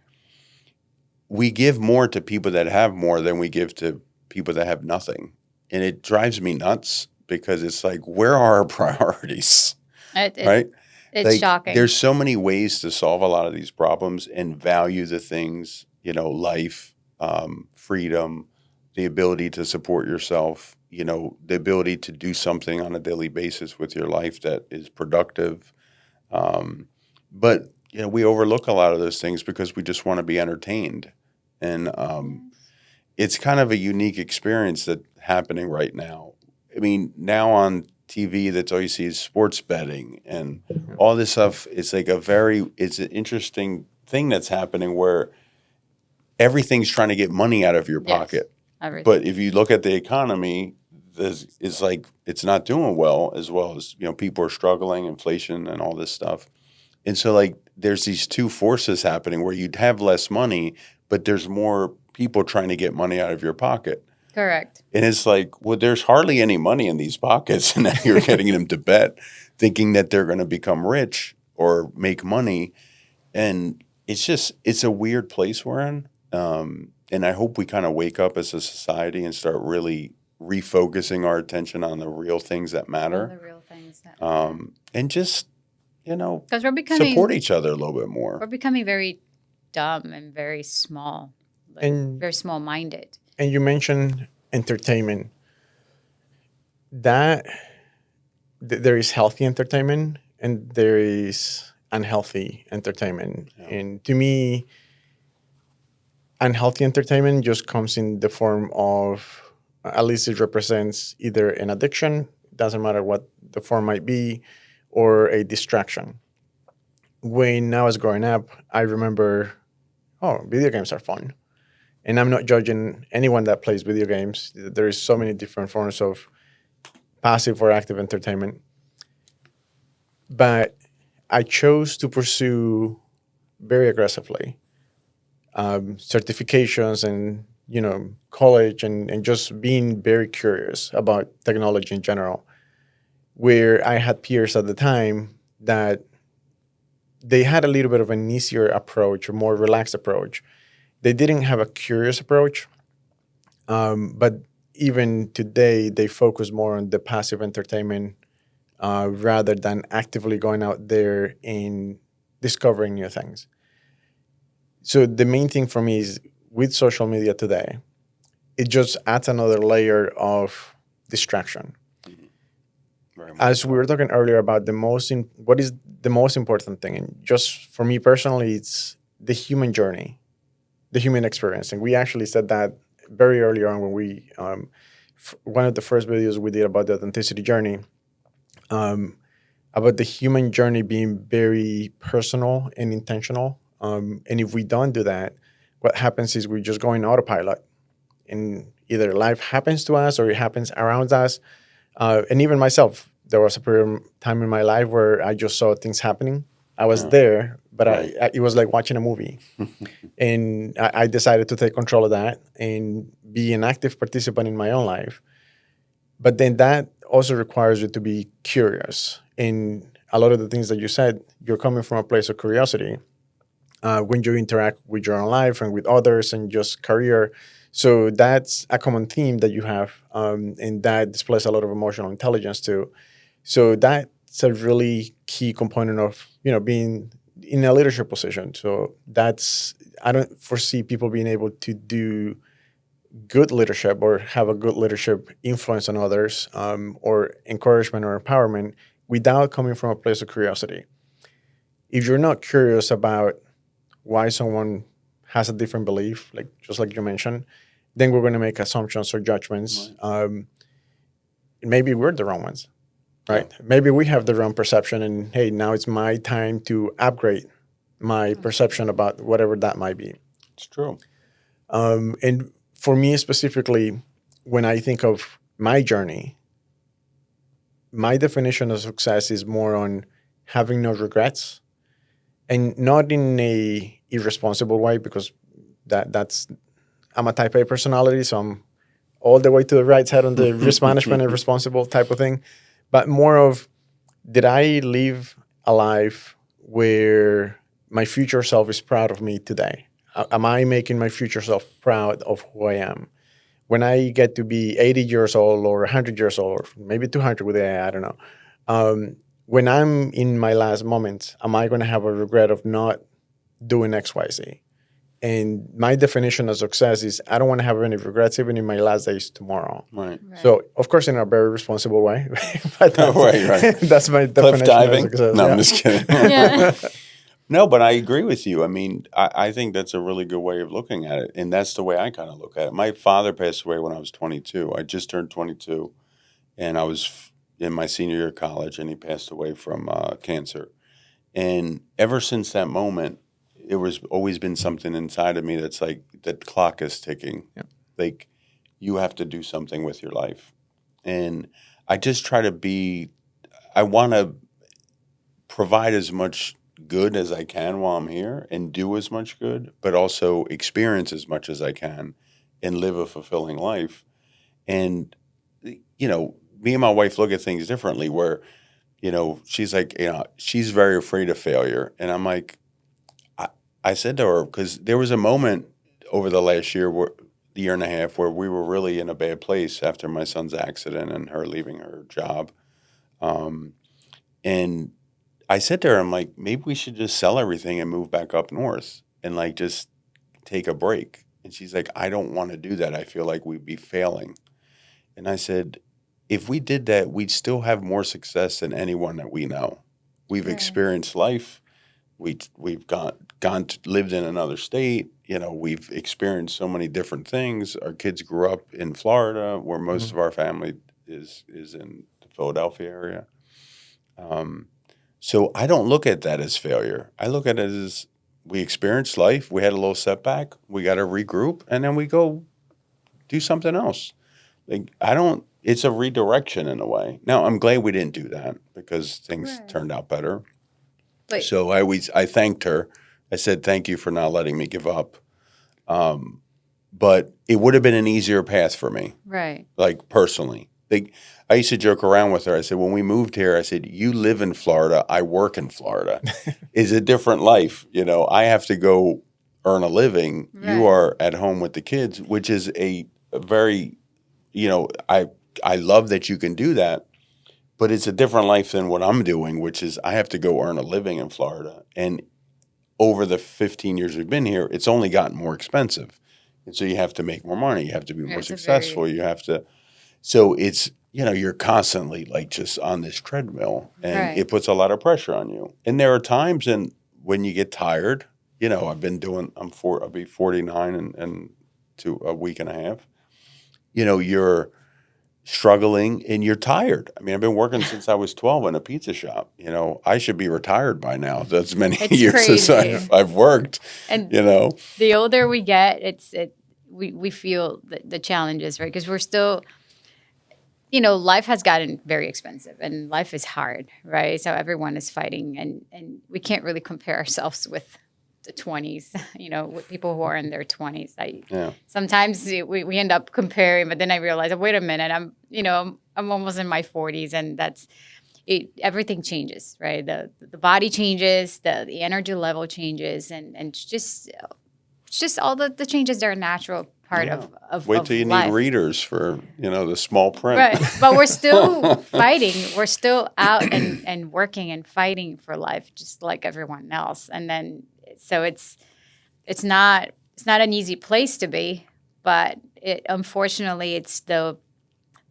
we give more to people that have more than we give to people that have nothing. And it drives me nuts because it's like, where are our priorities, right? It's Like, shocking. There's so many ways to solve a lot of these problems and value the things, life, freedom, the ability to support yourself, the ability to do something on a daily basis with your life that is productive. But we overlook a lot of those things because we just want to be entertained. And it's kind of a unique experience that's happening right now. I mean, now on TV, that's all you see is sports betting and all this stuff. It's like it's an interesting thing that's happening where everything's trying to get money out of your pocket. Everything. But if you look at the economy, it's like it's not doing well as people are struggling, inflation and all this stuff. And so like there's these two forces happening where you'd have less money, but there's more people trying to get money out of your pocket. Correct. And it's like, well, there's hardly any money in these pockets. And now you're getting them to bet, thinking that they're going to become rich or make money. And it's a weird place we're in. And I hope we kind of wake up as a society and start really refocusing our attention on the real things that matter. All the real things that matter. And just, because we're becoming support each other a little bit more. We're becoming very dumb and very small, very small-minded. And you mentioned entertainment. That there is healthy entertainment and there is unhealthy entertainment. Yeah. And to me, unhealthy entertainment just comes in the form of, at least it represents either an addiction, doesn't matter what the form might be, or a distraction. When I was growing up, I remember, video games are fun. And I'm not judging anyone that plays video games. There is so many different forms of passive or active entertainment. But I chose to pursue very aggressively certifications and, college and just being very curious about technology in general, where I had peers at the time that they had a little bit of an easier approach, a more relaxed approach. They didn't have a curious approach, but even today, they focus more on the passive entertainment rather than actively going out there and discovering new things. So the main thing for me is with social media today, it just adds another layer of distraction. As we were talking earlier about what is the most important thing, and just for me personally, it's the human journey, the human experience. And we actually said that very early on when we, one of the first videos we did about the authenticity journey, about the human journey being very personal and intentional. And if we don't do that, what happens is we just go in autopilot. And either life happens to us or it happens around us. And even myself, there was a period of time in my life where I just saw things happening. I was there, but it was like watching a movie. And I decided to take control of that and be an active participant in my own life. But then that also requires you to be curious. And a lot of the things that you said, you're coming from a place of curiosity when you interact with your own life and with others and just career. So that's a common theme that you have, and that displays a lot of emotional intelligence too. So that's a really key component of, being in a leadership position. So I don't foresee people being able to do good leadership or have a good leadership influence on others, or encouragement or empowerment without coming from a place of curiosity. If you're not curious about why someone has a different belief, just like you mentioned, then we're going to make assumptions or judgments. Right. Maybe we're the wrong ones, right? Yeah. Maybe we have the wrong perception, and hey, now it's my time to upgrade my perception about whatever that might be. It's true. And for me specifically, when I think of my journey, my definition of success is more on having no regrets, and not in a irresponsible way, because that's I'm a type A personality, so I'm all the way to the right side on the risk management and responsible type of thing. But more of, did I live a life where my future self is proud of me today? Am I making my future self proud of who I am? When I get to be 80 years old or 100 years old, or maybe 200 with AI, I don't know. When I'm in my last moments, am I going to have a regret of not doing X, Y, Z? And my definition of success is I don't want to have any regrets even in my last days tomorrow. Right. So, of course, in a very responsible way. But that's, Right. that's my Cliff definition diving? of success. No, yeah. I'm just kidding. Yeah. No, but I agree with you. I mean, I think that's a really good way of looking at it. And that's the way I kind of look at it. My father passed away when I was 22. I just turned 22, and I was in my senior year of college, and he passed away from cancer. And ever since that moment, it was always been something inside of me that's like, that clock is ticking. Yep. Like, you have to do something with your life. And I just try to I want to provide as much good as I can while I'm here and do as much good, but also experience as much as I can and live a fulfilling life. And, me and my wife look at things differently, where, she's like, she's very afraid of failure. And I'm like, I said to her, because there was a moment over the last year, year and a half, where we were really in a bad place after my son's accident and her leaving her job. And I said to her, I'm like, maybe we should just sell everything and move back up north and like just take a break. And she's like, I don't want to do that. I feel like we'd be failing. And I said, if we did that, we'd still have more success than anyone that we know. We've experienced life. We've lived in another state. We've experienced so many different things. Our kids grew up in Florida, where most of our family is in the Philadelphia area. So I don't look at that as failure. I look at it as, we experienced life. We had a little setback. We got to regroup, and then we go do something else. It's a redirection in a way. Now, I'm glad we didn't do that, because things turned out better. But, So I thanked her. I said, thank you for not letting me give up. But it would have been an easier path for me. right. Like, personally. I used to joke around with her. I said, when we moved here, I said, you live in Florida, I work in Florida. It's a different life. I have to go earn a living. Right. You are at home with the kids, which is a very, I love that you can do that, but it's a different life than what I'm doing, which is I have to go earn a living in Florida. And over the 15 years we've been here, it's only gotten more expensive. And so you have to make more money. You have to be more successful. You have to. So it's, you're constantly like just on this treadmill, and it puts a lot of pressure on you. And there are times when you get tired. I'll be 49 and to a week and a half. You're struggling and you're tired. I mean, I've been working since I was 12 in a pizza shop. I should be retired by now. That's many years since I've worked. And the older we get, we feel the challenges, right? Because we're still, life has gotten very expensive and life is hard, right? So everyone is fighting, and we can't really compare ourselves with the 20s, with people who are in their 20s. Sometimes we end up comparing, but then I realize, wait a minute, I'm almost in my 40s, and that's it. Everything changes, right? The body changes, the energy level changes, and it's just all the changes that are a natural part of Wait till you life. need readers for the small print. Right, but we're still fighting. We're still out and working and fighting for life, just like everyone else. And then so it's not an easy place to be, but unfortunately it's the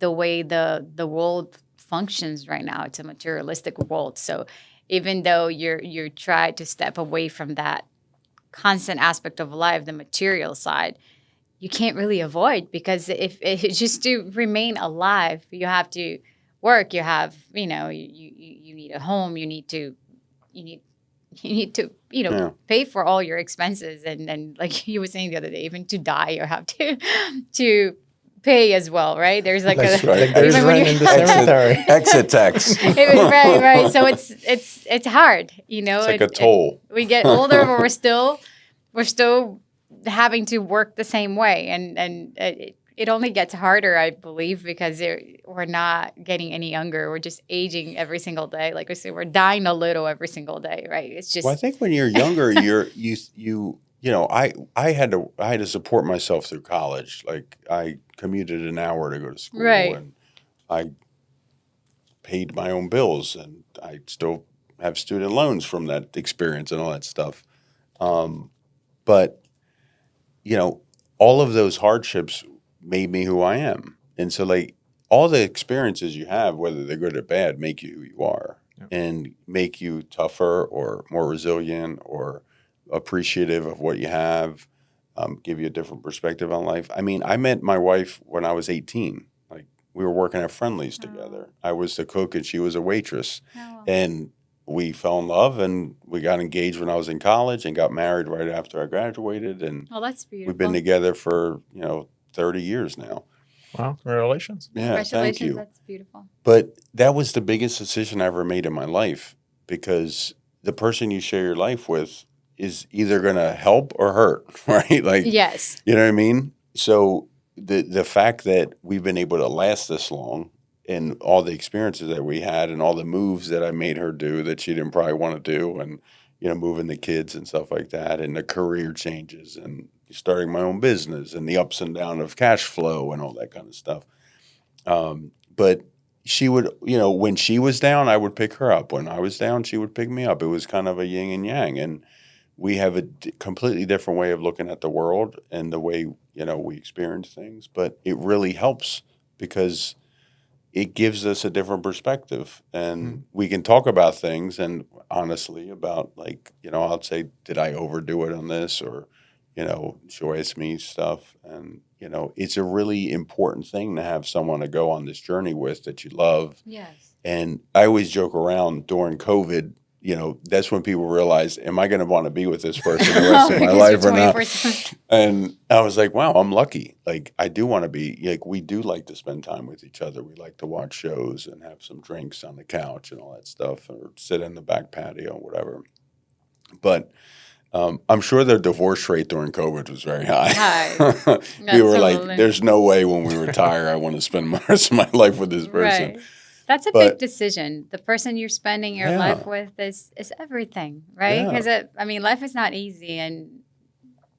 way the world functions right now. It's a materialistic world. So even though you're trying to step away from that constant aspect of life, the material side, you can't really avoid, because if just to remain alive, you have to work. You have, you need a home. You need you need to, pay for all your expenses. And like you were saying the other day, even to die, you have to pay as well, right? There's like That's right. Like there's even when rent in the cemetery. Exit tax. right. So it's hard, It's like a toll. we get older, but we're still having to work the same way, and it only gets harder, I believe, because we're not getting any younger. We're just aging every single day. Like I said, we're dying a little every single day, right? It's just. Well, I think when you're younger, I had to support myself through college. Like I commuted an hour to go to school, Right. and I paid my own bills, and I still have student loans from that experience and all that stuff. But all of those hardships made me who I am. And so like all the experiences you have, whether they're good or bad, make you who you are and make you tougher or more resilient or appreciative of what you have, give you a different perspective on life. I mean, I met my wife when I was 18. Like we were working at Friendly's together. I was the cook and she was a waitress. Oh. And we fell in love and we got engaged when I was in college and got married right after I graduated. And That's beautiful. we've been together for, 30 years now. Wow, congratulations. Yeah, Congratulations. thank you. That's beautiful. But that was the biggest decision I ever made in my life because the person you share your life with is either going to help or hurt, right? Like, Yes. you know what I mean? So the fact that we've been able to last this long and all the experiences that we had and all the moves that I made her do that she didn't probably want to do and, moving the kids and stuff like that and the career changes and starting my own business and the ups and downs of cash flow and all that kind of stuff. But she would, when she was down, I would pick her up. When I was down, she would pick me up. It was kind of a yin and yang. And we have a completely different way of looking at the world and the way, we experience things. But it really helps because it gives us a different perspective. And we can talk about things and honestly about like, I'll say, did I overdo it on this? Or, she'll ask me stuff. And, it's a really important thing to have someone to go on this journey with that you love. Yes. And I always joke around during COVID, that's when people realize, am I going to want to be with this person the rest of my life or not? And I was like, wow, I'm lucky. Like, I do want to be, like, we do like to spend time with each other. We like to watch shows and have some drinks on the couch and all that stuff or sit in the back patio, whatever. But I'm sure their divorce rate during COVID was very high. We were like, there's no way when we retire I want to spend the rest of my life with this person. Right. That's a big decision. The person you're spending your life with is everything, right? Because life is not easy and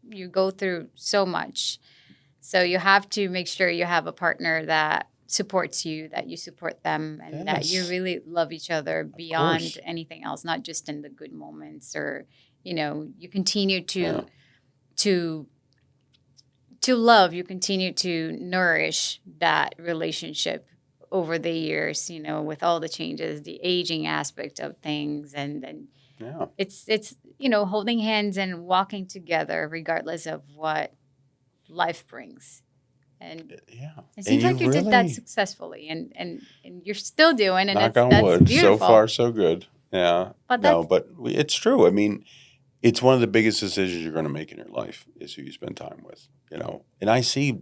you go through so much. So you have to make sure you have a partner that supports you, that you support them, and that you really love each other beyond anything else, not just in the good moments or, you continue to love, you continue to nourish that relationship over the years, with all the changes, the aging aspect of things. And it's holding hands and walking together regardless of what life brings. And it seems like you did that successfully and you're still doing, and knock that's on wood. beautiful. So far, so good. Yeah. But it's true. I mean, it's one of the biggest decisions you're going to make in your life is who you spend time with, And I see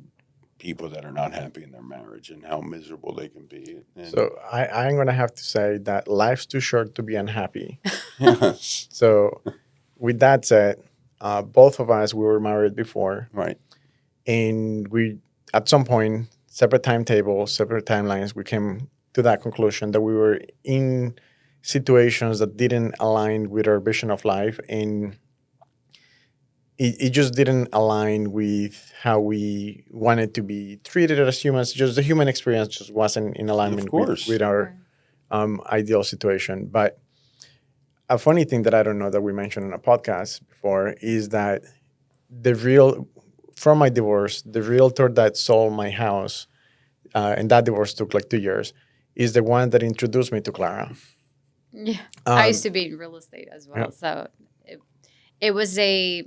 people that are not happy in their marriage and how miserable they can be. And So I'm going to have to say that life's too short to be unhappy. yes. So with that said, both of us, we were married before. Right. And we, at some point, separate timetables, separate timelines, we came to that conclusion that we were in situations that didn't align with our vision of life. And it just didn't align with how we wanted to be treated as humans. Just the human experience just wasn't in alignment with our ideal situation. But a funny thing that I don't know that we mentioned in a podcast before is that from my divorce, the realtor that sold my house, and that divorce took like 2 years, is the one that introduced me to Clara. Yeah. I used to be in real estate as well. Yeah. So it was a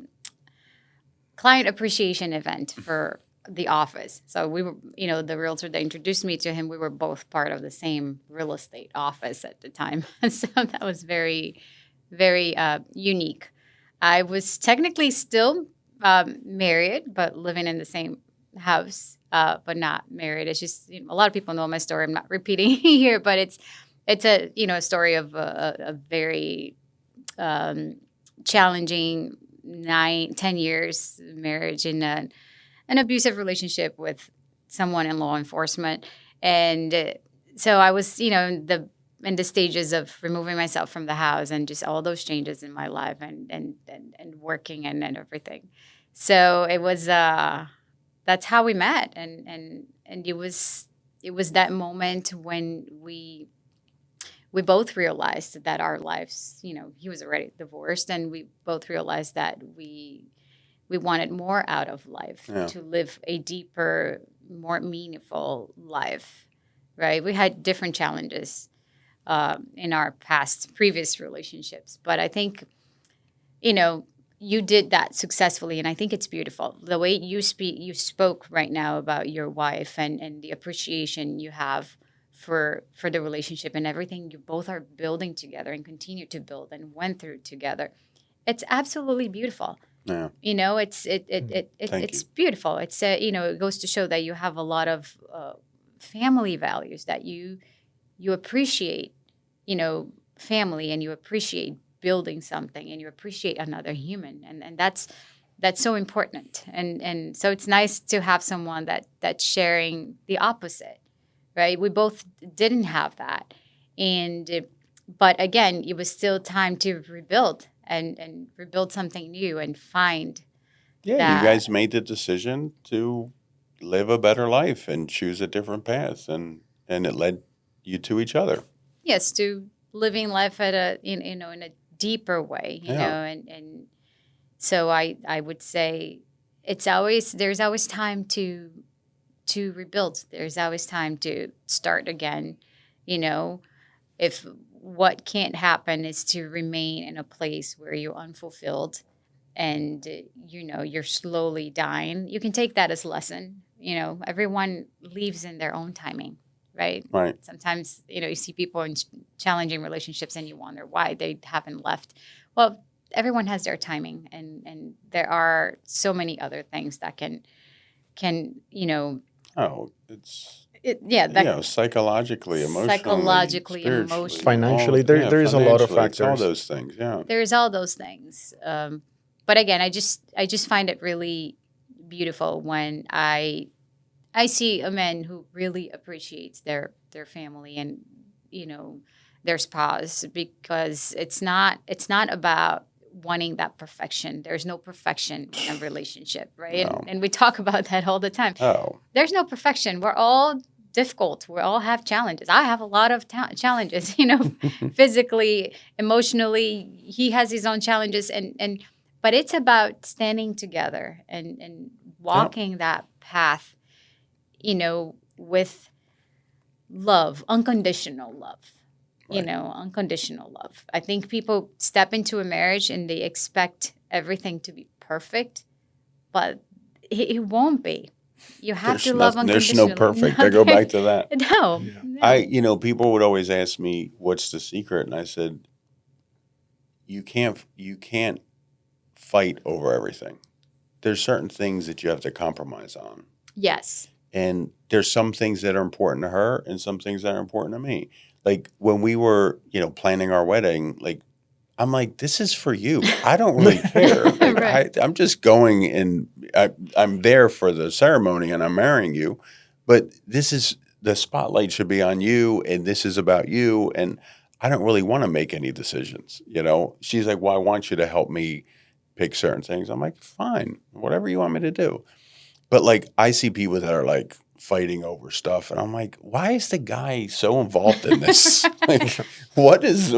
client appreciation event for the office. So we were, the realtor that introduced me to him, we were both part of the same real estate office at the time. So that was very, very unique. I was technically still married, but living in the same house, but not married. It's just a lot of people know my story. I'm not repeating here, but it's a a story of a very challenging 9-10 years marriage in an abusive relationship with someone in law enforcement, and so I was in the stages of removing myself from the house and just all those changes in my life and working and everything. So it was that's how we met, and it was that moment when we both realized that our lives, he was already divorced, and we both realized that we wanted more out of life, to live a deeper, more meaningful life, right? We had different challenges in our previous relationships, but I think, you did that successfully, and I think it's beautiful. The way you spoke right now about your wife and the appreciation you have for the relationship and everything you both are building together and continue to build and went through together. It's absolutely beautiful. Yeah. It's beautiful. It's it goes to show that you have a lot of family values, that you appreciate, family, and you appreciate building something, and you appreciate another human, and that's so important. And so it's nice to have someone that's sharing the opposite, right? We both didn't have that, but again, it was still time to rebuild and rebuild something new and find. Yeah, you guys made the decision to live a better life and choose a different path, and it led you to each other. Yes, to living life at in a deeper way, and so I would say there's always time to rebuild. There's always time to start again. If what can't happen is to remain in a place where you're unfulfilled and you're slowly dying, you can take that as a lesson. Everyone leaves in their own timing, right? Sometimes you see people in challenging relationships and you wonder why they haven't left. Well, everyone has their timing, and there are so many other things that can psychologically, emotionally, financially, there's a lot of factors. All those things. Yeah, there's all those things. But again, I just find it really beautiful when I see a man who really appreciates their family and their spouse, because it's not about wanting that perfection. There's no perfection in a relationship, right? No. And we talk about that all the time. There's no perfection. We're all difficult. We all have challenges. I have a lot of challenges, physically, emotionally. He has his own challenges, but it's about standing together and walking that path, with love, unconditional love. Unconditional love. I think people step into a marriage and they expect everything to be perfect, but it won't be. You have to love unconditionally. There's no perfect. I go back to that. No. No. People would always ask me, "What's the secret?" And I said, "You can't fight over everything. There's certain things that you have to compromise on." Yes. And there's some things that are important to her and some things that are important to me. Like when we were, planning our wedding, I'm like, this is for you. I don't really care. Right. I'm just going and I'm there for the ceremony and I'm marrying you. But the spotlight should be on you, and this is about you. And I don't really want to make any decisions. She's like, well, I want you to help me pick certain things. I'm like, fine, whatever you want me to do. But I see people that are fighting over stuff, and I'm like, why is the guy so involved in this? What is,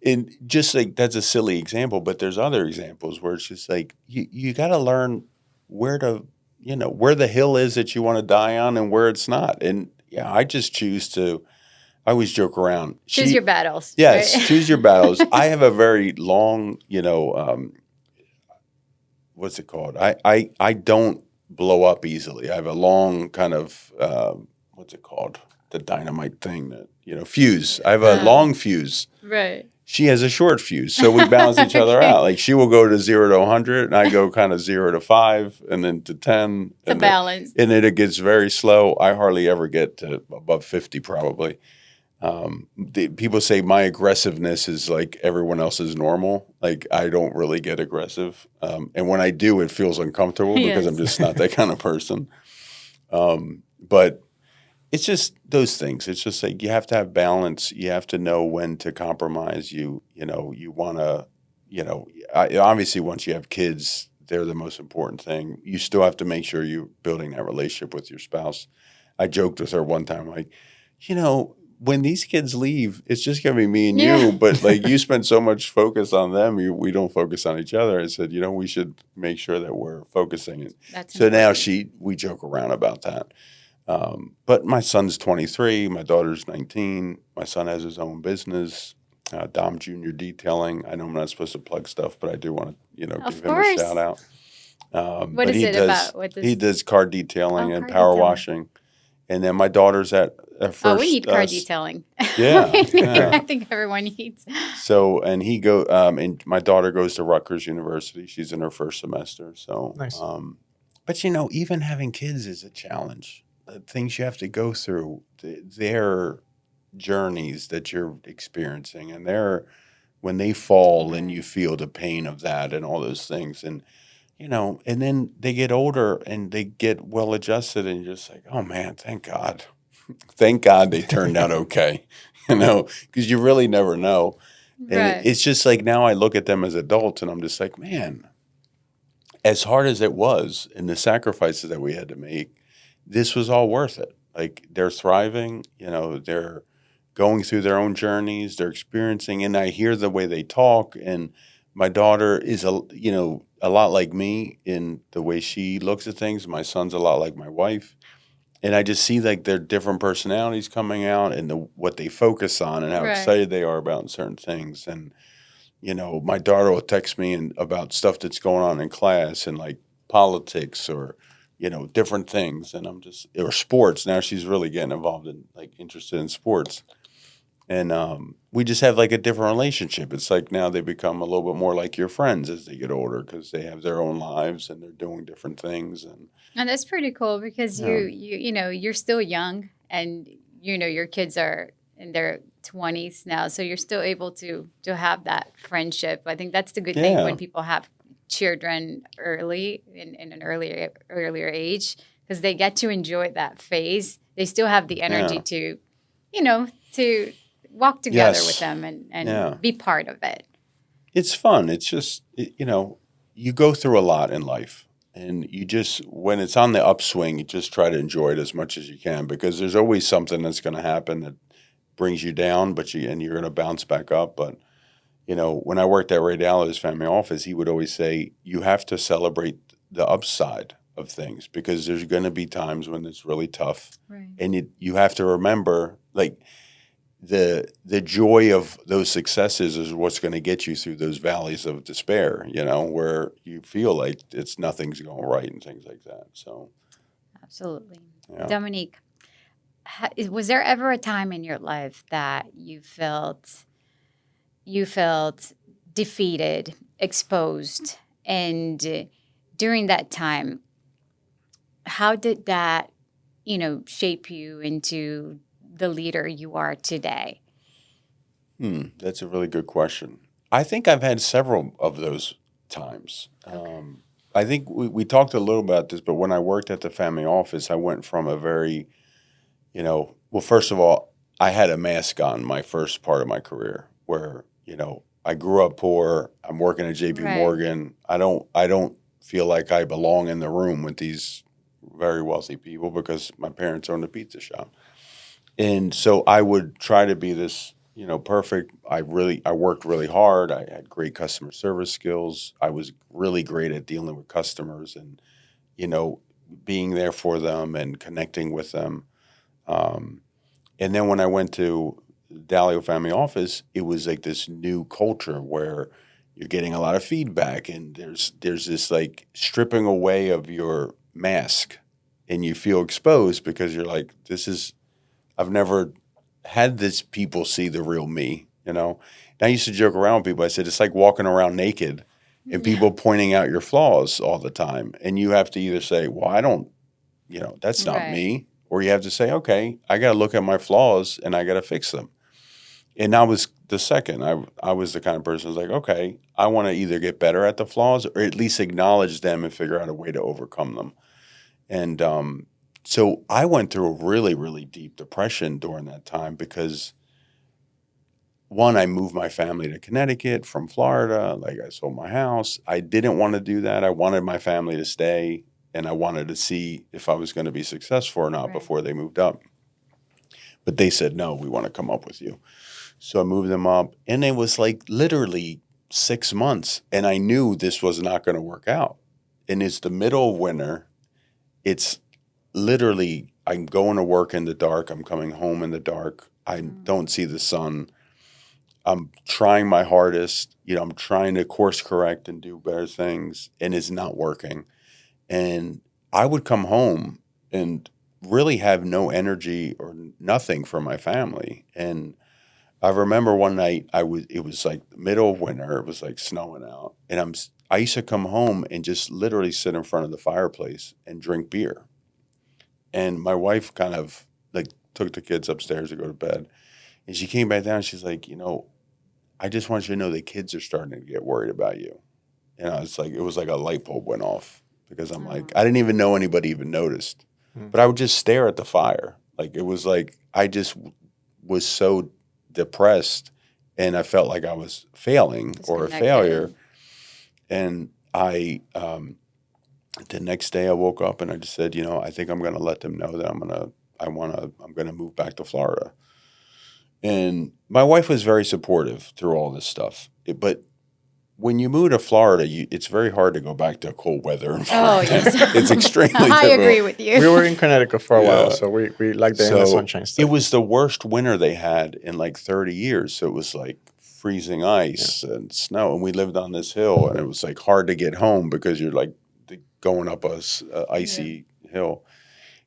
and just that's a silly example, but there's other examples where it's just you got to learn where the hill is that you want to die on and where it's not. And I just choose to. I always joke around. Choose your battles. Yes, right? Choose your battles. I have a very long, what's it called? I don't blow up easily. I have a long kind of what's it called? The dynamite thing that fuse. I have a long fuse. Right. she has a short fuse. So we balance each other out. Like she will go to 0 to 100 and I go kind of 0 to 5 and then to 10. It's a balance. And then it gets very slow. I hardly ever get to above 50 probably. People say my aggressiveness is like everyone else's normal. Like I don't really get aggressive. And when I do, it feels uncomfortable because I'm just not that kind of person. But it's just those things. It's just like you have to have balance. You have to know when to compromise. You want to, obviously once you have kids, they're the most important thing. You still have to make sure you're building that relationship with your spouse. I joked with her one time, like, when these kids leave, it's just going to be me and you. But like you spend so much focus on them, we don't focus on each other. I said, we should make sure that we're focusing. That's so important. now we joke around about that. But my son's 23, my daughter's 19. My son has his own business, Dom Junior Detailing. I know I'm not supposed to plug stuff, but I do want to, give him a shout out. What is it about? He does car detailing and power washing. And then my daughter's at first. We need car detailing. Yeah, I think everyone needs. So, and and my daughter goes to Rutgers University. She's in her first semester. So, Nice. But even having kids is a challenge. The things you have to go through, their journeys that you're experiencing, and when they fall and you feel the pain of that and all those things, and and then they get older and they get well adjusted, and you're just like, oh man, thank God they turned out okay, because you really never know. And it's just like now I look at them as adults and I'm just like, man, as hard as it was and the sacrifices that we had to make, this was all worth it. Like they're thriving, they're going through their own journeys, they're experiencing, and I hear the way they talk. And my daughter is a lot like me in the way she looks at things. My son's a lot like my wife. And I just see like their different personalities coming out and what they focus on and how excited they are about certain things. And, my daughter will text me about stuff that's going on in class and like politics or, different things. And or sports. Now she's really getting involved in interested in sports. And we just have like a different relationship. It's like now they become a little bit more like your friends as they get older because they have their own lives and they're doing different things. And that's pretty cool because you're still young and your kids are in their 20s now, so you're still able to have that friendship. I think that's the good thing when people have children early in an earlier age because they get to enjoy that phase. They still have the energy to walk together with them and be part of it. It's fun. It's just, you go through a lot in life. And when it's on the upswing, you just try to enjoy it as much as you can because there's always something that's going to happen that brings you down, and you're going to bounce back up. But, when I worked at Ray Dalio's family office, he would always say, you have to celebrate the upside of things because there's going to be times when it's really tough. Right. And you have to remember, like, the joy of those successes is what's going to get you through those valleys of despair, where you feel like nothing's going right and things like that. So, absolutely. Yeah. Domenick, was there ever a time in your life that you felt defeated, exposed, and during that time, how did that, shape you into the leader you are today? That's a really good question. I think I've had several of those times. Okay. I think we talked a little about this, but when I worked at the family office, I went from a very, well, first of all, I had a mask on my first part of my career where, I grew up poor. I'm working at JP Morgan. I don't feel like I belong in the room with these very wealthy people because my parents owned a pizza shop. And so I would try to be this, perfect. I worked really hard. I had great customer service skills. I was really great at dealing with customers and, being there for them and connecting with them. And then when I went to Dalio family office, it was like this new culture where you're getting a lot of feedback and there's this like stripping away of your mask and you feel exposed because you're like, I've never had this people see the real me. you know. And I used to joke around with people. I said, it's like walking around naked and people pointing out your flaws all the time. And you have to either say, well, I don't, that's not Right. me. Or you have to say, okay, I got to look at my flaws and I got to fix them. And I was the second. I was the kind of person who's like, okay, I want to either get better at the flaws or at least acknowledge them and figure out a way to overcome them. And so I went through a really, really deep depression during that time because, one, I moved my family to Connecticut from Florida. Like, I sold my house. I didn't want to do that. I wanted my family to stay, and I wanted to see if I was going to be successful or not Right. before they moved up. But they said, no, we want to come up with you. So I moved them up, and it was like literally 6 months, and I knew this was not going to work out. And it's the middle of winter. It's literally, I'm going to work in the dark. I'm coming home in the dark. I don't see the sun. I'm trying my hardest. I'm trying to course correct and do better things, and it's not working. And I would come home and really have no energy or nothing for my family. And I remember one night it was like the middle of winter. It was like snowing out. And I used to come home and just literally sit in front of the fireplace and drink beer. And my wife kind of like took the kids upstairs to go to bed. And she came back down. She's like, I just want you to know the kids are starting to get worried about you. And it was like a light bulb went off because I'm like, I didn't even know anybody even noticed. But I would just stare at the fire. Like, it was like I just was so depressed and I felt like I was failing or a failure. And the next day I woke up and I just said, I think I'm going to let them know that I'm going to move back to Florida. And my wife was very supportive through all this stuff. But when you move to Florida, it's very hard to go back to cold weather environment. Oh, yes. It's extremely I difficult. agree with you. We were in Connecticut for a Yeah. while, so we like the in the sunshine state. It was the worst winter they had in like 30 years. So it was like freezing ice and snow. And we lived on this hill, and it was like hard to get home because you're like going up a icy hill.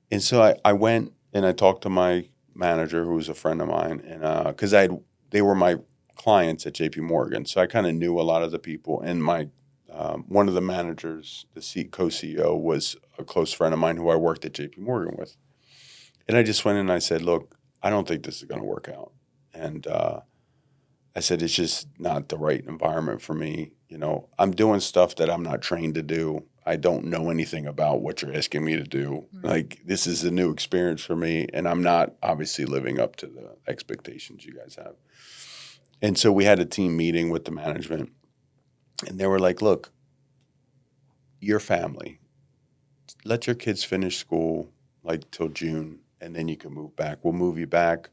And so I went and I talked to my manager, who was a friend of mine, and because they were my clients at JP Morgan, so I kind of knew a lot of the people. And my one of the managers, the co-CEO, was a close friend of mine who I worked at JP Morgan with. And I just went in and I said, look, I don't think this is going to work out. And I said, it's just not the right environment for me. I'm doing stuff that I'm not trained to do. I don't know anything about what you're asking me to do. Like, this is a new experience for me, and I'm not obviously living up to the expectations you guys have. And so we had a team meeting with the management, and they were like, look, your family, let your kids finish school like till June, and then you can move back. We'll move you back.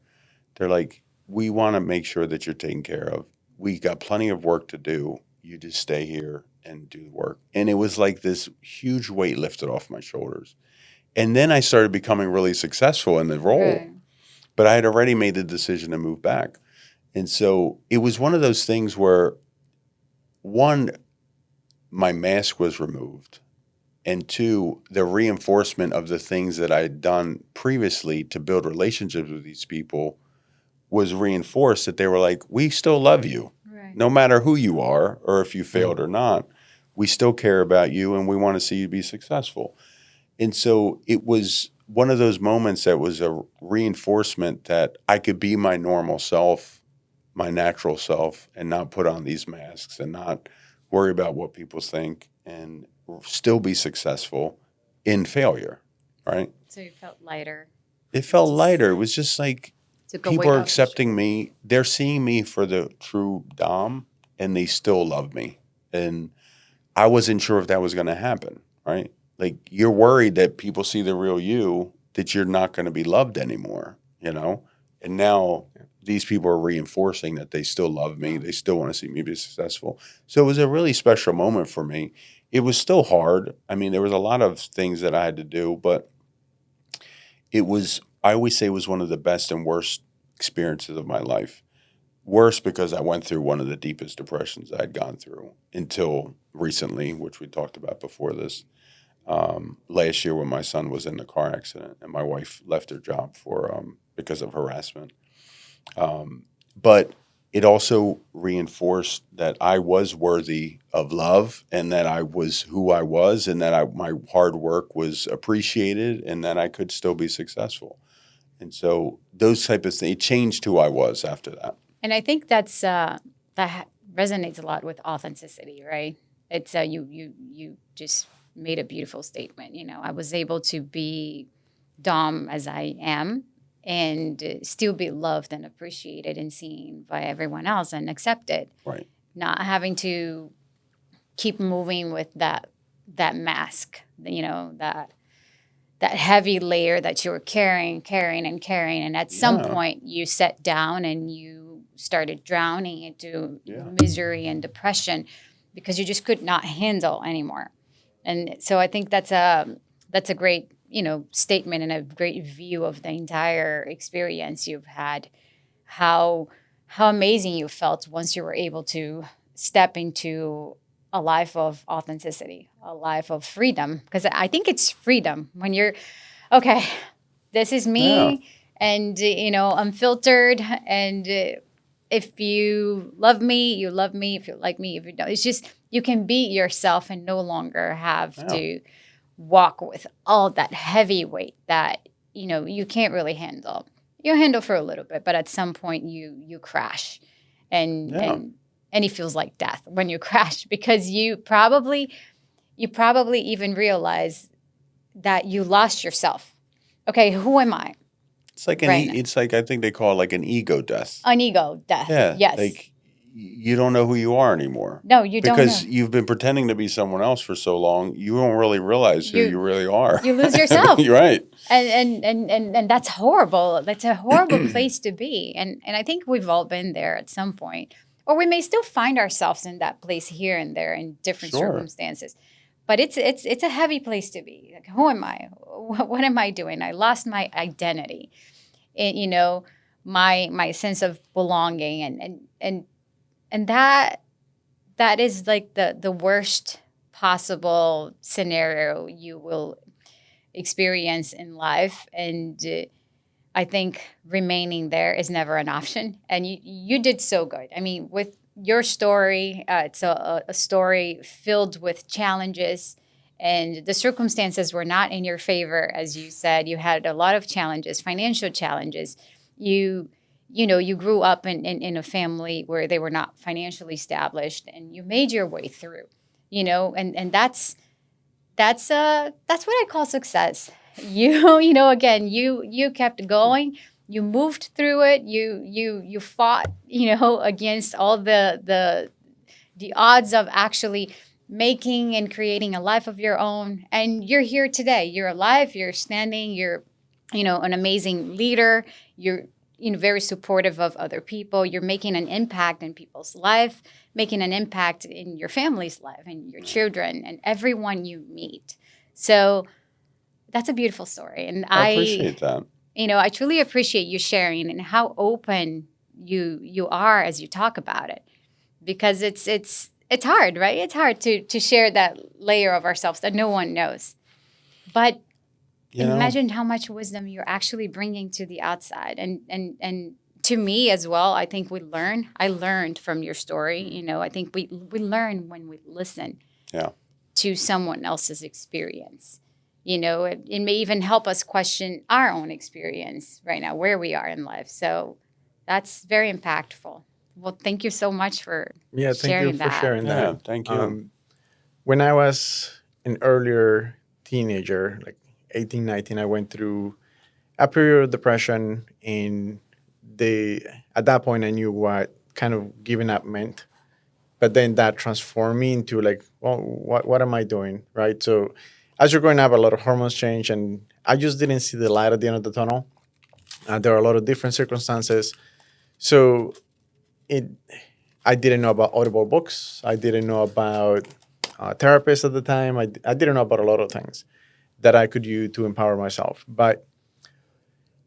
They're like, we want to make sure that you're taken care of. We got plenty of work to do. You just stay here and do the work. And it was like this huge weight lifted off my shoulders. And then I started becoming really successful in the role. Right. But I had already made the decision to move back. And so it was one of those things where, one, my mask was removed. And two, the reinforcement of the things that I had done previously to build relationships with these people was reinforced, that they were like, we still love you. Right. No matter who you are or if you failed or not, we still care about you and we want to see you be successful. And so it was one of those moments that was a reinforcement that I could be my normal self, my natural self, and not put on these masks and not worry about what people think and still be successful in failure, right? So you felt lighter. It felt lighter. It was just like, Took a people weight are off your accepting me. They're seeing me for the true Dom, and they still love me. And I wasn't sure if that was going to happen, right? Like, you're worried that people see the real you, that you're not going to be loved anymore, And now these people are reinforcing that they still love me. They still want to see me be successful. So it was a really special moment for me. It was still hard. I mean, there was a lot of things that I had to do, but I always say it was one of the best and worst experiences of my life. Worse because I went through one of the deepest depressions I had gone through until recently, which we talked about before this. Last year when my son was in a car accident and my wife left her job because of harassment. But it also reinforced that I was worthy of love and that I was who I was and that my hard work was appreciated and that I could still be successful. And so those type of things, it changed who I was after that. And I think that resonates a lot with authenticity, right? It's you just made a beautiful statement. I was able to be Dom as I am and still be loved and appreciated and seen by everyone else and accepted. Right. Not having to keep moving with that mask, that heavy layer that you were carrying. And at some point you sat down and you started drowning into misery and depression because you just could not handle anymore. And so I think that's a great, statement and a great view of the entire experience you've had, how amazing you felt once you were able to step into a life of authenticity, a life of freedom. Because I think it's freedom when you're, okay, this is me and, unfiltered. And if you love me, you love me. If you like me, if you don't, it's just, you can be yourself and no longer have to walk with all that heavy weight that, you can't really handle. You handle for a little bit, but at some point you crash and it feels like death when you crash because you probably even realize that you lost yourself. Okay, who am I? It's like it's like, I think they call it like an ego death. An ego death. Yeah. Yes. Like you don't know who you are anymore. No, you don't know. Because you've been pretending to be someone else for so long, you don't really realize who you really are. You lose yourself. You're right. And that's horrible. That's a horrible place to be. And I think we've all been there at some point. Or we may still find ourselves in that place here and there in different circumstances. But it's a heavy place to be. Like, who am I? What am I doing? I lost my identity. And, my sense of belonging and that is like the worst possible scenario you will experience in life. And I think remaining there is never an option. And you did so good. I mean, with your story, it's a story filled with challenges. And the circumstances were not in your favor, as you said. You had a lot of challenges, financial challenges. You grew up in a family where they were not financially established, and you made your way through. And that's what I call success. Again, you kept going. You moved through it. You fought, against all the odds of actually making and creating a life of your own. And you're here today. You're alive. You're standing. You're, an amazing leader. You're, very supportive of other people. You're making an impact in people's life, making an impact in your family's life and your children and everyone you meet. So that's a beautiful story. And I appreciate that. I truly appreciate you sharing and how open you are as you talk about it, because it's hard, right? It's hard to share that layer of ourselves that no one knows. But imagine how much wisdom you're actually bringing to the outside. And to me as well, I think I learned from your story. I think we learn when we listen to someone else's experience. It may even help us question our own experience right now, where we are in life. So that's very impactful. Well, thank you so much for sharing that. For sharing that. Yeah, thank you. When I was an earlier teenager, like 18, 19, I went through a period of depression. And at that point, I knew what kind of giving up meant. But then that transformed me into like, well, what am I doing, right? So as you're growing up, a lot of hormones change, and I just didn't see the light at the end of the tunnel. There are a lot of different circumstances. So I didn't know about Audible books. I didn't know about therapists at the time. I didn't know about a lot of things that I could use to empower myself. But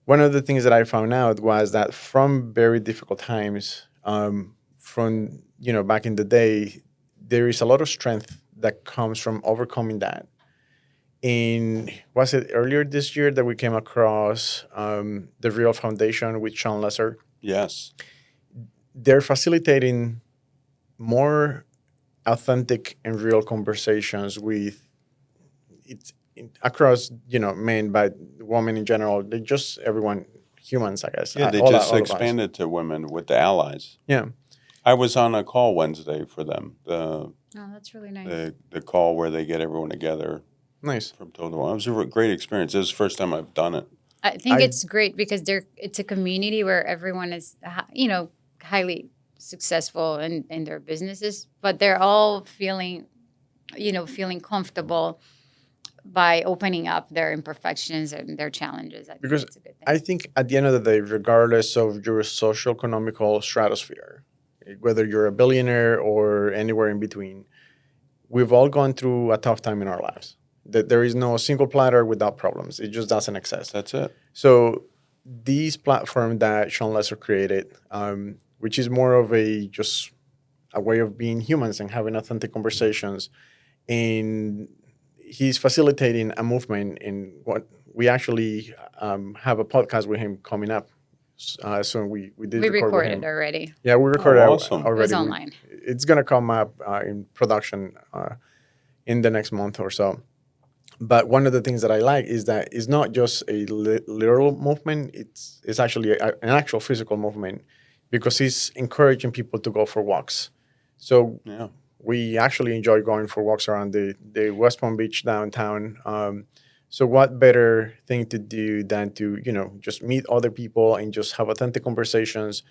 one of the things that I found out was that from very difficult times, from back in the day, there is a lot of strength that comes from overcoming that. And was it earlier this year that we came across the Real Foundation with Sean Lesser? Yes. they're facilitating more authentic and real conversations with across men, but women in general. They just everyone, humans, I guess. Yeah, they all just all of us. expanded to women with the allies. Yeah. I was on a call Wednesday for them. Oh, that's really nice. The call where they get everyone together Nice. from total. It was a great experience. This is the first time I've done it. I think it's great because it's a community where everyone is, highly successful in their businesses, but they're all feeling comfortable by opening up their imperfections and their challenges. I think Because it's a good thing. I think at the end of the day, regardless of your socio-economical stratosphere, whether you're a billionaire or anywhere in between, we've all gone through a tough time in our lives. That there is no single platter without problems. It just doesn't exist. That's it. So these platform that Sean Lesser created, which is more of just a way of being humans and having authentic conversations, and he's facilitating a movement in what we actually have a podcast with him coming up. So we did We record with him. recorded already. Yeah, we recorded awesome. already. It was online. It's gonna come up in production in the next month or so. But one of the things that I like is that it's not just a literal movement. It's actually an actual physical movement because he's encouraging people to go for walks. So Yeah. we actually enjoy going for walks around the West Palm Beach downtown. So what better thing to do than to just meet other people and just have authentic conversations.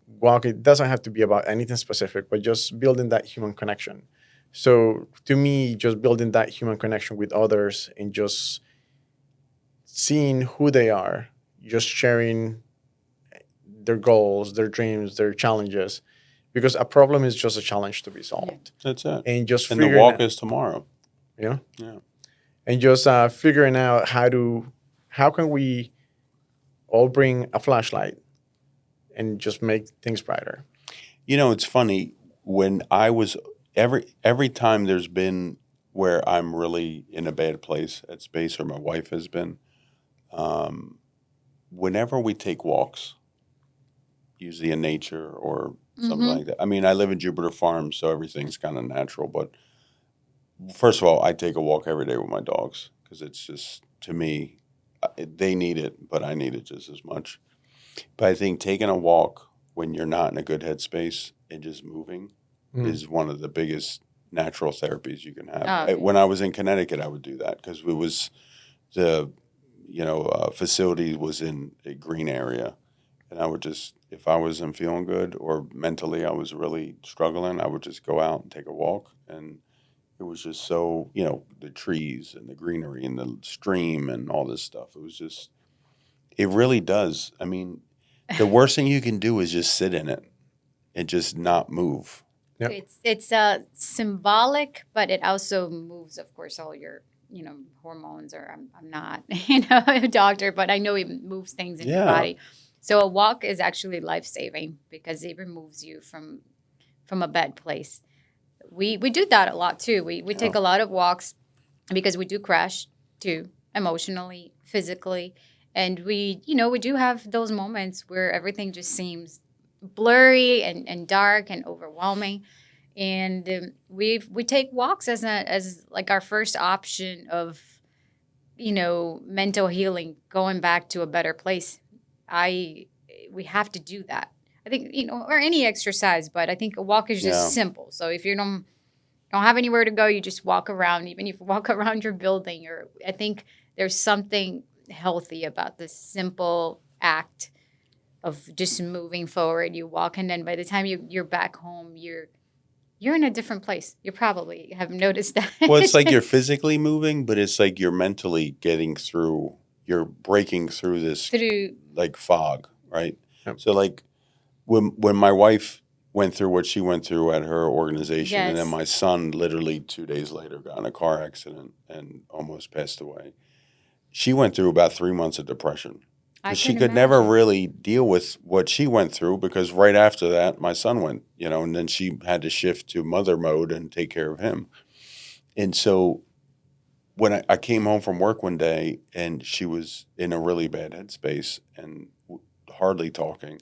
Walk. It doesn't have to be about anything specific, but just building that human connection. So to me, just building that human connection with others and just seeing who they are, just sharing their goals, their dreams, their challenges, because a problem is just a challenge to be solved. That's it. And just And the figuring walk out, is tomorrow. Yeah. Yeah. And just figuring out how can we all bring a flashlight and just make things brighter. It's funny when I was every time there's been where I'm really in a bad place at space or my wife has been, whenever we take walks, usually in nature or something like that. I mean, I live in Jupiter Farms, so everything's kind of natural. But first of all, I take a walk every day with my dogs because it's just, to me, they need it, but I need it just as much. But I think taking a walk when you're not in a good headspace and just moving is one of the biggest natural therapies you can have. Oh. When I was in Connecticut, I would do that because it was the facility was in a green area, and I would just, if I wasn't feeling good or mentally I was really struggling, I would just go out and take a walk, and it was just so, the trees and the greenery and the stream and all this stuff. It was just, it really does. I mean, the worst thing you can do is just sit in it and just not move. Yep. It's symbolic, but it also moves, of course, all your hormones. Or I'm not a doctor, but I know it moves things in your body. So a walk is actually life-saving because it removes you from a bad place. We do that a lot too. We take a lot of walks because we do crash too, emotionally, physically, and we do have those moments where everything just seems blurry and dark and overwhelming, and we take walks as like our first option of mental healing, going back to a better place. We have to do that. I think or any exercise, but I think a walk is just simple. So if you don't have anywhere to go, you just walk around. Even if you walk around your building, or I think there's something healthy about this simple act of just moving forward. You walk, and then by the time you're back home, you're in a different place. You probably have noticed that. Well, it's like you're physically moving, but it's like you're mentally getting through. You're breaking through this like fog, right? Yep. So like when my wife went through what she went through at her organization, and then my son literally 2 days later got in a car accident and almost passed away. She went through about 3 months of depression. She could never really deal with what she went through because right after that, my son went, and then she had to shift to mother mode and take care of him. And so when I came home from work one day and she was in a really bad headspace and hardly talking,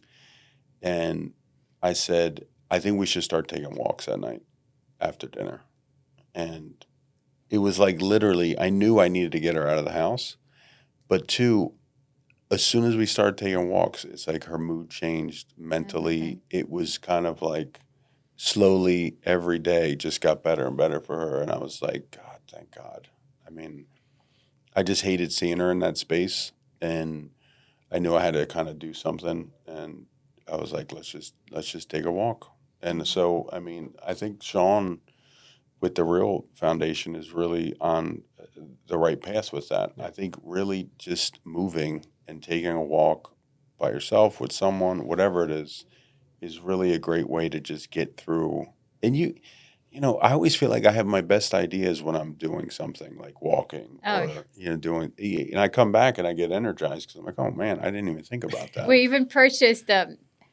and I said, I think we should start taking walks at night after dinner. And it was like literally, I knew I needed to get her out of the house. But two, as soon as we started taking walks, it's like her mood changed mentally. Everything. It was kind of like slowly every day just got better and better for her. And I was like, God, thank God. I mean, I just hated seeing her in that space. And I knew I had to kind of do something. And I was like, let's just take a walk. And so, I mean, I think Sean with the Real Foundation is really on the right path with that. I think really just moving and taking a walk by yourself with someone, whatever it is really a great way to just get through. And I always feel like I have my best ideas when I'm doing something like walking Oh, or, doing, and I come back and I get energized because I'm like, oh man, I didn't even think about that. we even purchased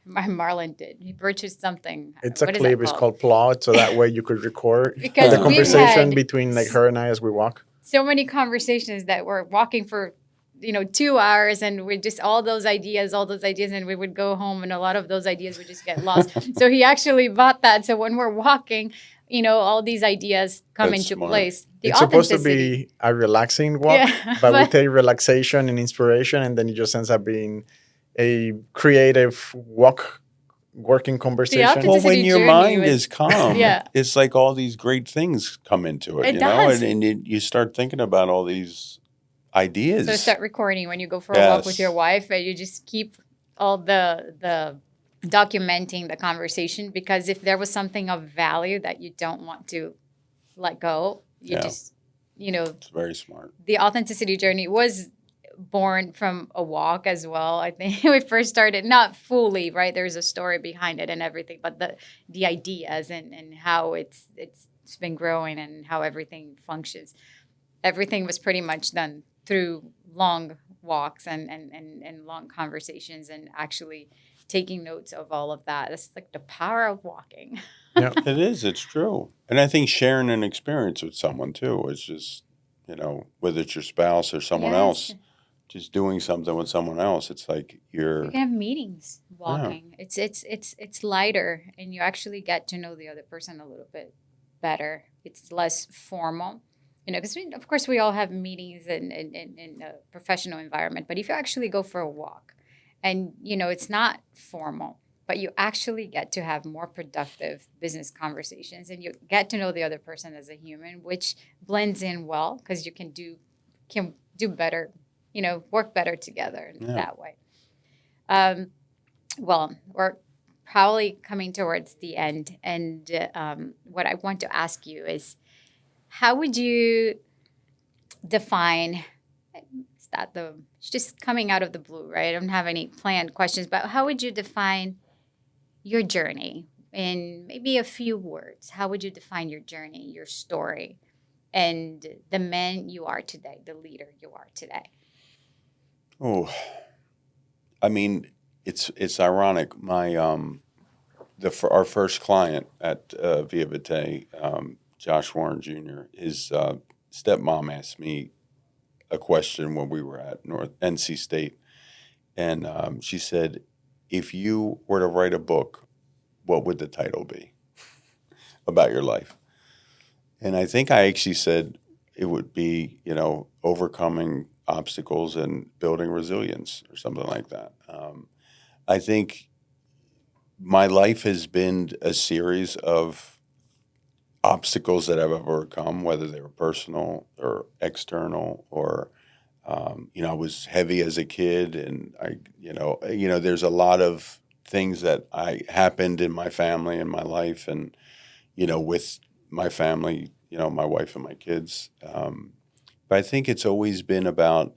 Marlon did. He purchased something. It's a What is clip. that It's called? called Plot, so that way you could record Because the we've conversation had between like her and I as we walk. so many conversations that we're walking for 2 hours, and we just all those ideas, and we would go home, and a lot of those ideas would just get lost. So he actually bought that. So when we're walking, all these ideas come That's into smart. place. The It's supposed to authenticity. be a relaxing walk, Yeah, but we but take relaxation and inspiration, and then it just ends up being a creative working conversation. authenticity- Well, when your journey mind was- is calm, Yeah. it's like all these great things come into it, It does. and you start thinking about all these ideas. So start recording when you go for a walk with Yes. your wife, and you just keep all the documenting the conversation, because if there was something of value that you don't want to let go, you Yeah. just It's very smart. the authenticity journey was born from a walk as well. I think we first started not fully, right? There's a story behind it and everything, but the ideas and how it's been growing and how everything functions. Everything was pretty much done through long walks and long conversations, and actually taking notes of all of that. It's like the power of walking. Yeah. It is. It's true. And I think sharing an experience with someone too is just, whether it's your spouse or someone Yes. else, just doing something with someone else. It's like You can have meetings walking. It's lighter, and you actually get to know the other person a little bit better. It's less formal, because of course we all have meetings in a professional environment. But if you actually go for a walk, and it's not formal, but you actually get to have more productive business conversations, and you get to know the other person as a human, which blends in well, because you can do better, work better together that way. Well, we're probably coming towards the end, and what I want to ask you is, how would you define? It's just coming out of the blue, right? I don't have any planned questions, but how would you define your journey in maybe a few words? How would you define your journey, your story, and the man you are today, the leader you are today? Oh, I mean, it's ironic. My our first client at Via Vitae, Josh Warren Jr., his stepmom asked me a question when we were at NC State, and she said, "If you were to write a book, what would the title be about your life?" And I think I actually said it would be, overcoming obstacles and building resilience or something like that. I think my life has been a series of obstacles that I've overcome, whether they were personal or external, or I was heavy as a kid, and there's a lot of things that happened in my family and my life, and with my family, my wife and my kids. But I think it's always been about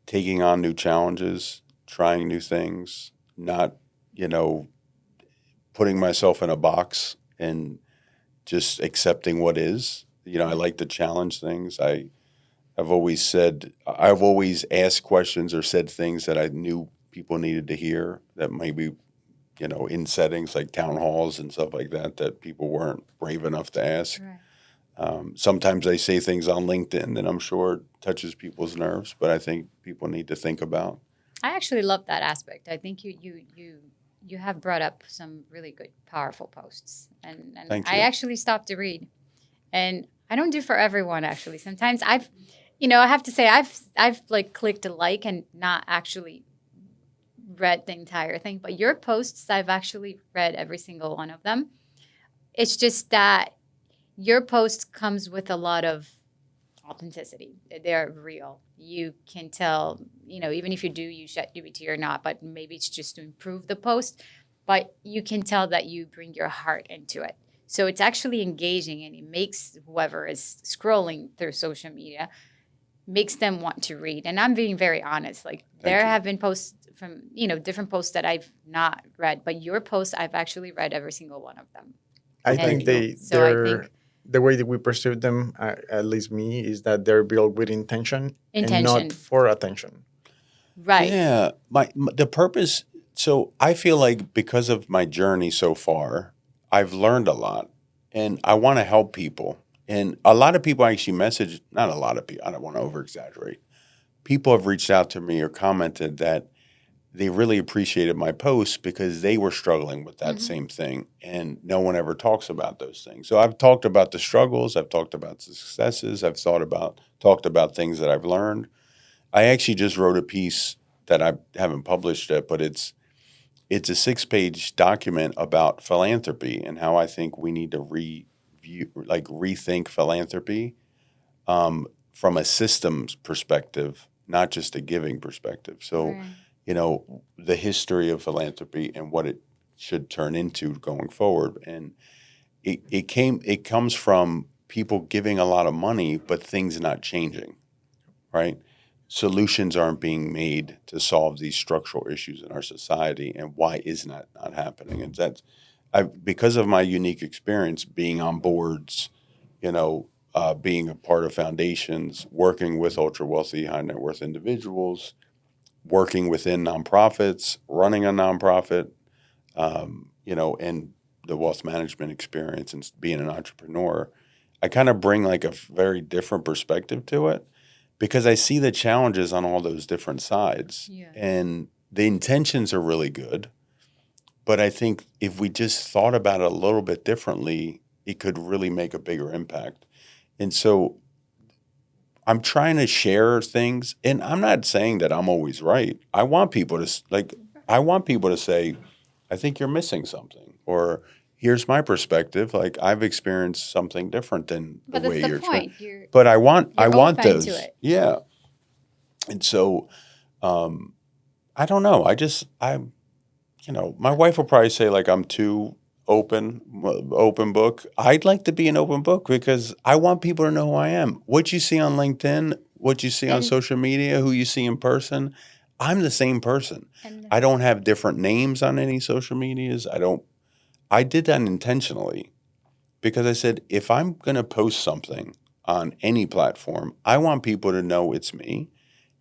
taking on new challenges, trying new things, not, putting myself in a box and just accepting what is. I like to challenge things. I've always asked questions or said things that I knew people needed to hear, that maybe, in settings like town halls and stuff like that people weren't brave enough to ask. Right. Sometimes I say things on LinkedIn that I'm sure touches people's nerves, but I think people need to think about. I actually love that aspect. I think you you have brought up some really good, powerful posts, and Thank I you. actually stopped to read, and I don't do for everyone actually. Sometimes I have to say I've like clicked a like and not actually read the entire thing, but your posts I've actually read every single one of them. It's just that your post comes with a lot of authenticity. They're real. You can tell, even if you do use ChatGPT or not, but maybe it's just to improve the post, but you can tell that you bring your heart into it. So it's actually engaging, and it makes whoever is scrolling through social media makes them want to read. And I'm being very honest. Like there you. have been posts from, different posts that I've not read, but your posts I've actually read every single one of them. I Thank think you. So I think the way that we perceive them, at least me, is that they're built with intention and intention, not for attention. right? Yeah, the purpose. So I feel like because of my journey so far, I've learned a lot, and I want to help people. And a lot of people actually message. Not a lot of people. I don't want to over exaggerate. People have reached out to me or commented that they really appreciated my posts because they were struggling with that same thing, and no one ever talks about those things. So I've talked about the struggles. I've talked about the successes. I've talked about things that I've learned. I actually just wrote a piece that I haven't published yet, but it's a 6-page document about philanthropy and how I think we need to rethink philanthropy from a systems perspective, not just a giving perspective. So, Right. The history of philanthropy and what it should turn into going forward, and it comes from people giving a lot of money, but things not changing, right? Solutions aren't being made to solve these structural issues in our society, and why is that not happening? And because of my unique experience being on boards, being a part of foundations, working with ultra wealthy, high net worth individuals, working within nonprofits, running a nonprofit, and the wealth management experience and being an entrepreneur, I kind of bring like a very different perspective to it, because I see the challenges on all those different sides. Yeah. And the intentions are really good. But I think if we just thought about it a little bit differently, it could really make a bigger impact. And so I'm trying to share things, and I'm not saying that I'm always right. I want people to say, I think you're missing something, or here's my perspective. Like I've experienced something different than the But that's way the you're experiencing. point. You're But I want open those. to it. Yeah. And so, I don't know. My wife will probably say like I'm too open book. I'd like to be an open book because I want people to know who I am. What you see on LinkedIn, what you see on And social media, who you see in person, I'm the same person. and I don't have different names on any social medias. I did that intentionally because I said, if I'm going to post something on any platform, I want people to know it's me.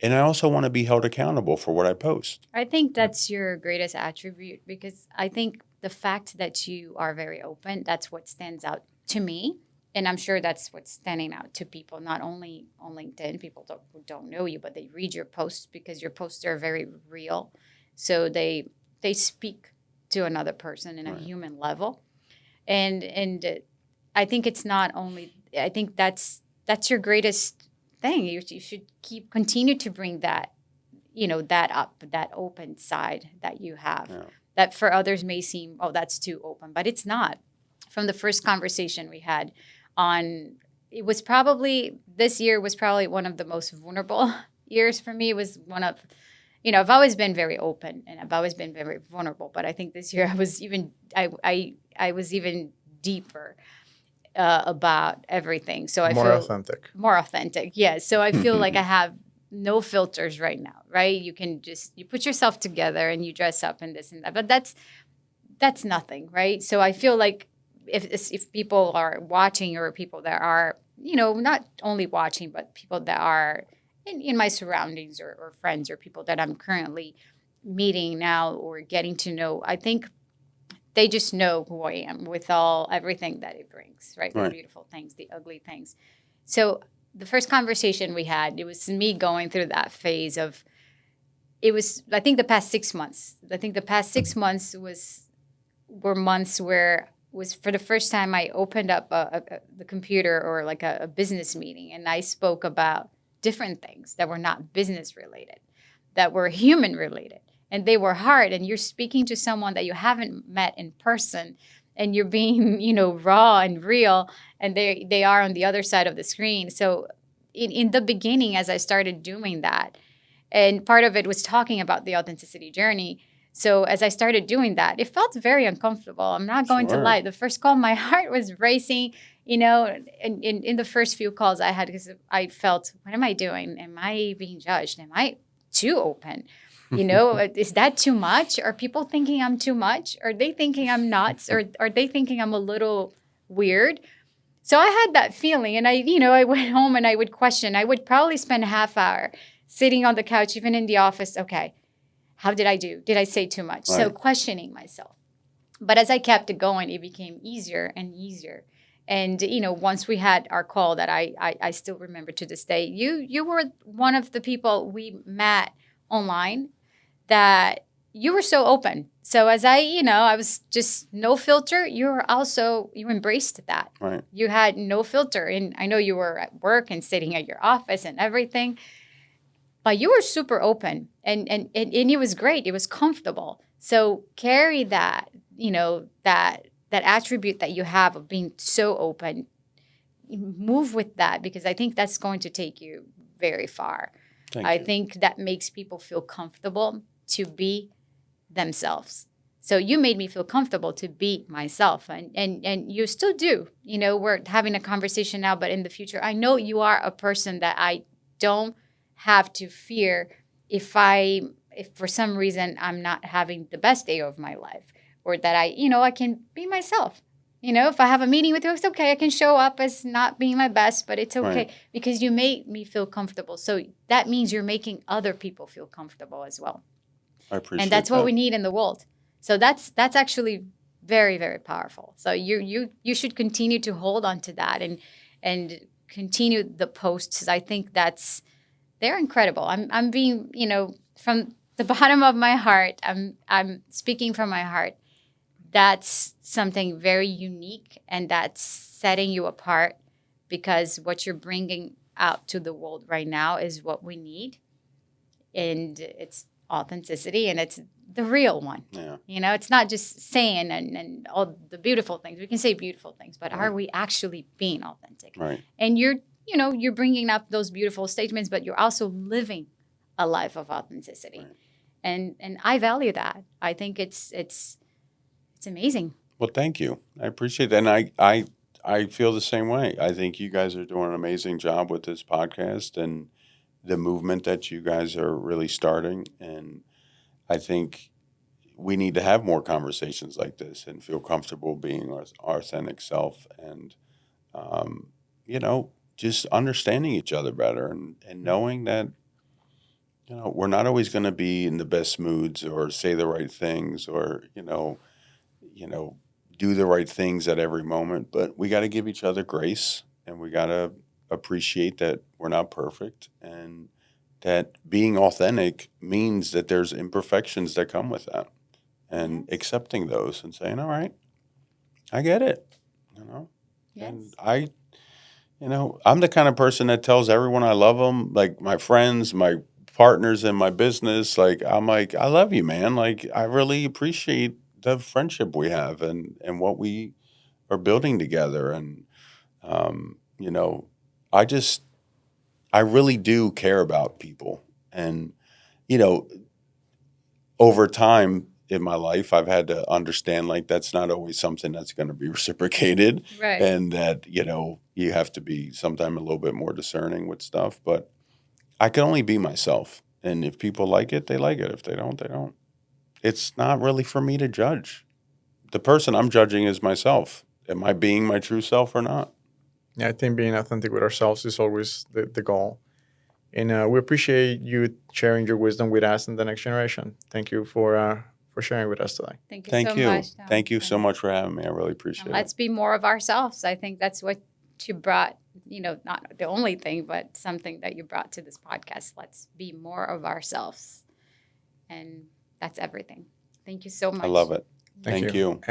And I also want to be held accountable for what I post. I think that's your greatest attribute, because I think the fact that you are very open, that's what stands out to me. And I'm sure that's what's standing out to people, not only on LinkedIn, people who don't know you, but they read your posts because your posts are very real. So they speak to another person in a Right. human level. And I think it's not only, I think that's your greatest thing. You should continue to bring that, that up, that open side that you have, Yeah. that for others may seem, oh, that's too open, but it's not. From the first conversation we had this year was probably one of the most vulnerable years for me. It was one of, I've always been very open and I've always been very vulnerable, but I think this year I was even deeper about everything. So I More feel authentic. more authentic. Yeah. So I feel like I have no filters right now, right? You can you put yourself together and you dress up and this and that, but that's nothing, right? So I feel like if people are watching, or people that are, not only watching, but people that are in my surroundings, or friends, or people that I'm currently meeting now or getting to know, I think they just know who I am with everything that it brings, right? The Right. beautiful things, the ugly things. So the first conversation we had, it was me going through that phase of it was, I think the past 6 months. I think the past 6 months were months where was for the first time I opened up the computer or like a business meeting, and I spoke about different things that were not business related, that were human related, and they were hard. And you're speaking to someone that you haven't met in person, and you're being, raw and real, and they are on the other side of the screen. So in the beginning, as I started doing that, and part of it was talking about the authenticity journey. So as I started doing that, it felt very uncomfortable. I'm not going to Sure. lie. The first call, my heart was racing, and in the first few calls I had, because I felt, what am I doing? Am I being judged? Am I too open? Is that too much? Are people thinking I'm too much? Are they thinking I'm nuts? Or are they thinking I'm a little weird? So I had that feeling, and I went home and I would question. I would probably spend a half hour sitting on the couch, even in the office. Okay, how did I do? Did I say too much? Right. So questioning myself. But as I kept it going, it became easier and easier. And, once we had our call that I still remember to this day, you were one of the people we met online that you were so open. So as I was just no filter, you embraced that. Right. You had no filter. And I know you were at work and sitting at your office and everything, but you were super open, and it was great. It was comfortable. So carry that, that attribute that you have of being so open, move with that, because I think that's going to take you very far. Thank I you. think that makes people feel comfortable to be themselves. So you made me feel comfortable to be myself, and you still do. We're having a conversation now, but in the future, I know you are a person that I don't have to fear if for some reason I'm not having the best day of my life, or that I can be myself. If I have a meeting with you, it's okay. I can show up as not being my best, but it's okay, Right. because you made me feel comfortable. So that means you're making other people feel comfortable as well. I appreciate And that's that. what we need in the world. So that's actually very, very powerful. So you should continue to hold on to that and continue the posts. I think they're incredible. I'm being, from the bottom of my heart, I'm speaking from my heart. That's something very unique, and that's setting you apart, because what you're bringing out to the world right now is what we need. And it's authenticity, and it's the real one. Yeah. It's not just saying and all the beautiful things. We can say beautiful things, but are we actually being authentic? Right. And you're bringing up those beautiful statements, but you're also living a life of authenticity. Right. And I value that. I think it's amazing. Well, thank you. I appreciate that. And I feel the same way. I think you guys are doing an amazing job with this podcast and the movement that you guys are really starting. And I think we need to have more conversations like this and feel comfortable being our authentic self, and, just understanding each other better, and knowing that, we're not always going to be in the best moods or say the right things or, do the right things at every moment, but we got to give each other grace, and we got to appreciate that we're not perfect, and that being authentic means that there's imperfections that come with that, and accepting those and saying, all right, I get it, Yes. and I'm the kind of person that tells everyone I love them, like my friends, my partners in my business. Like, I'm like, I love you, man. Like, I really appreciate the friendship we have and what we are building together. And, I really do care about people. And, over time in my life, I've had to understand, like, that's not always something that's going to be reciprocated. Right. And that, you have to be sometimes a little bit more discerning with stuff. But I can only be myself. And if people like it, they like it. If they don't, they don't. It's not really for me to judge. The person I'm judging is myself. Am I being my true self or not? Yeah, I think being authentic with ourselves is always the goal. And we appreciate you sharing your wisdom with us and the next generation. Thank you for sharing with us today. Thank you Thank so you. much, Tom. Thank you so much for having me. I really appreciate And it. let's be more of ourselves. I think that's what you brought, not the only thing, but something that you brought to this podcast. Let's be more of ourselves. and that's everything. Thank you so much. I love it. Thank Thank you. you.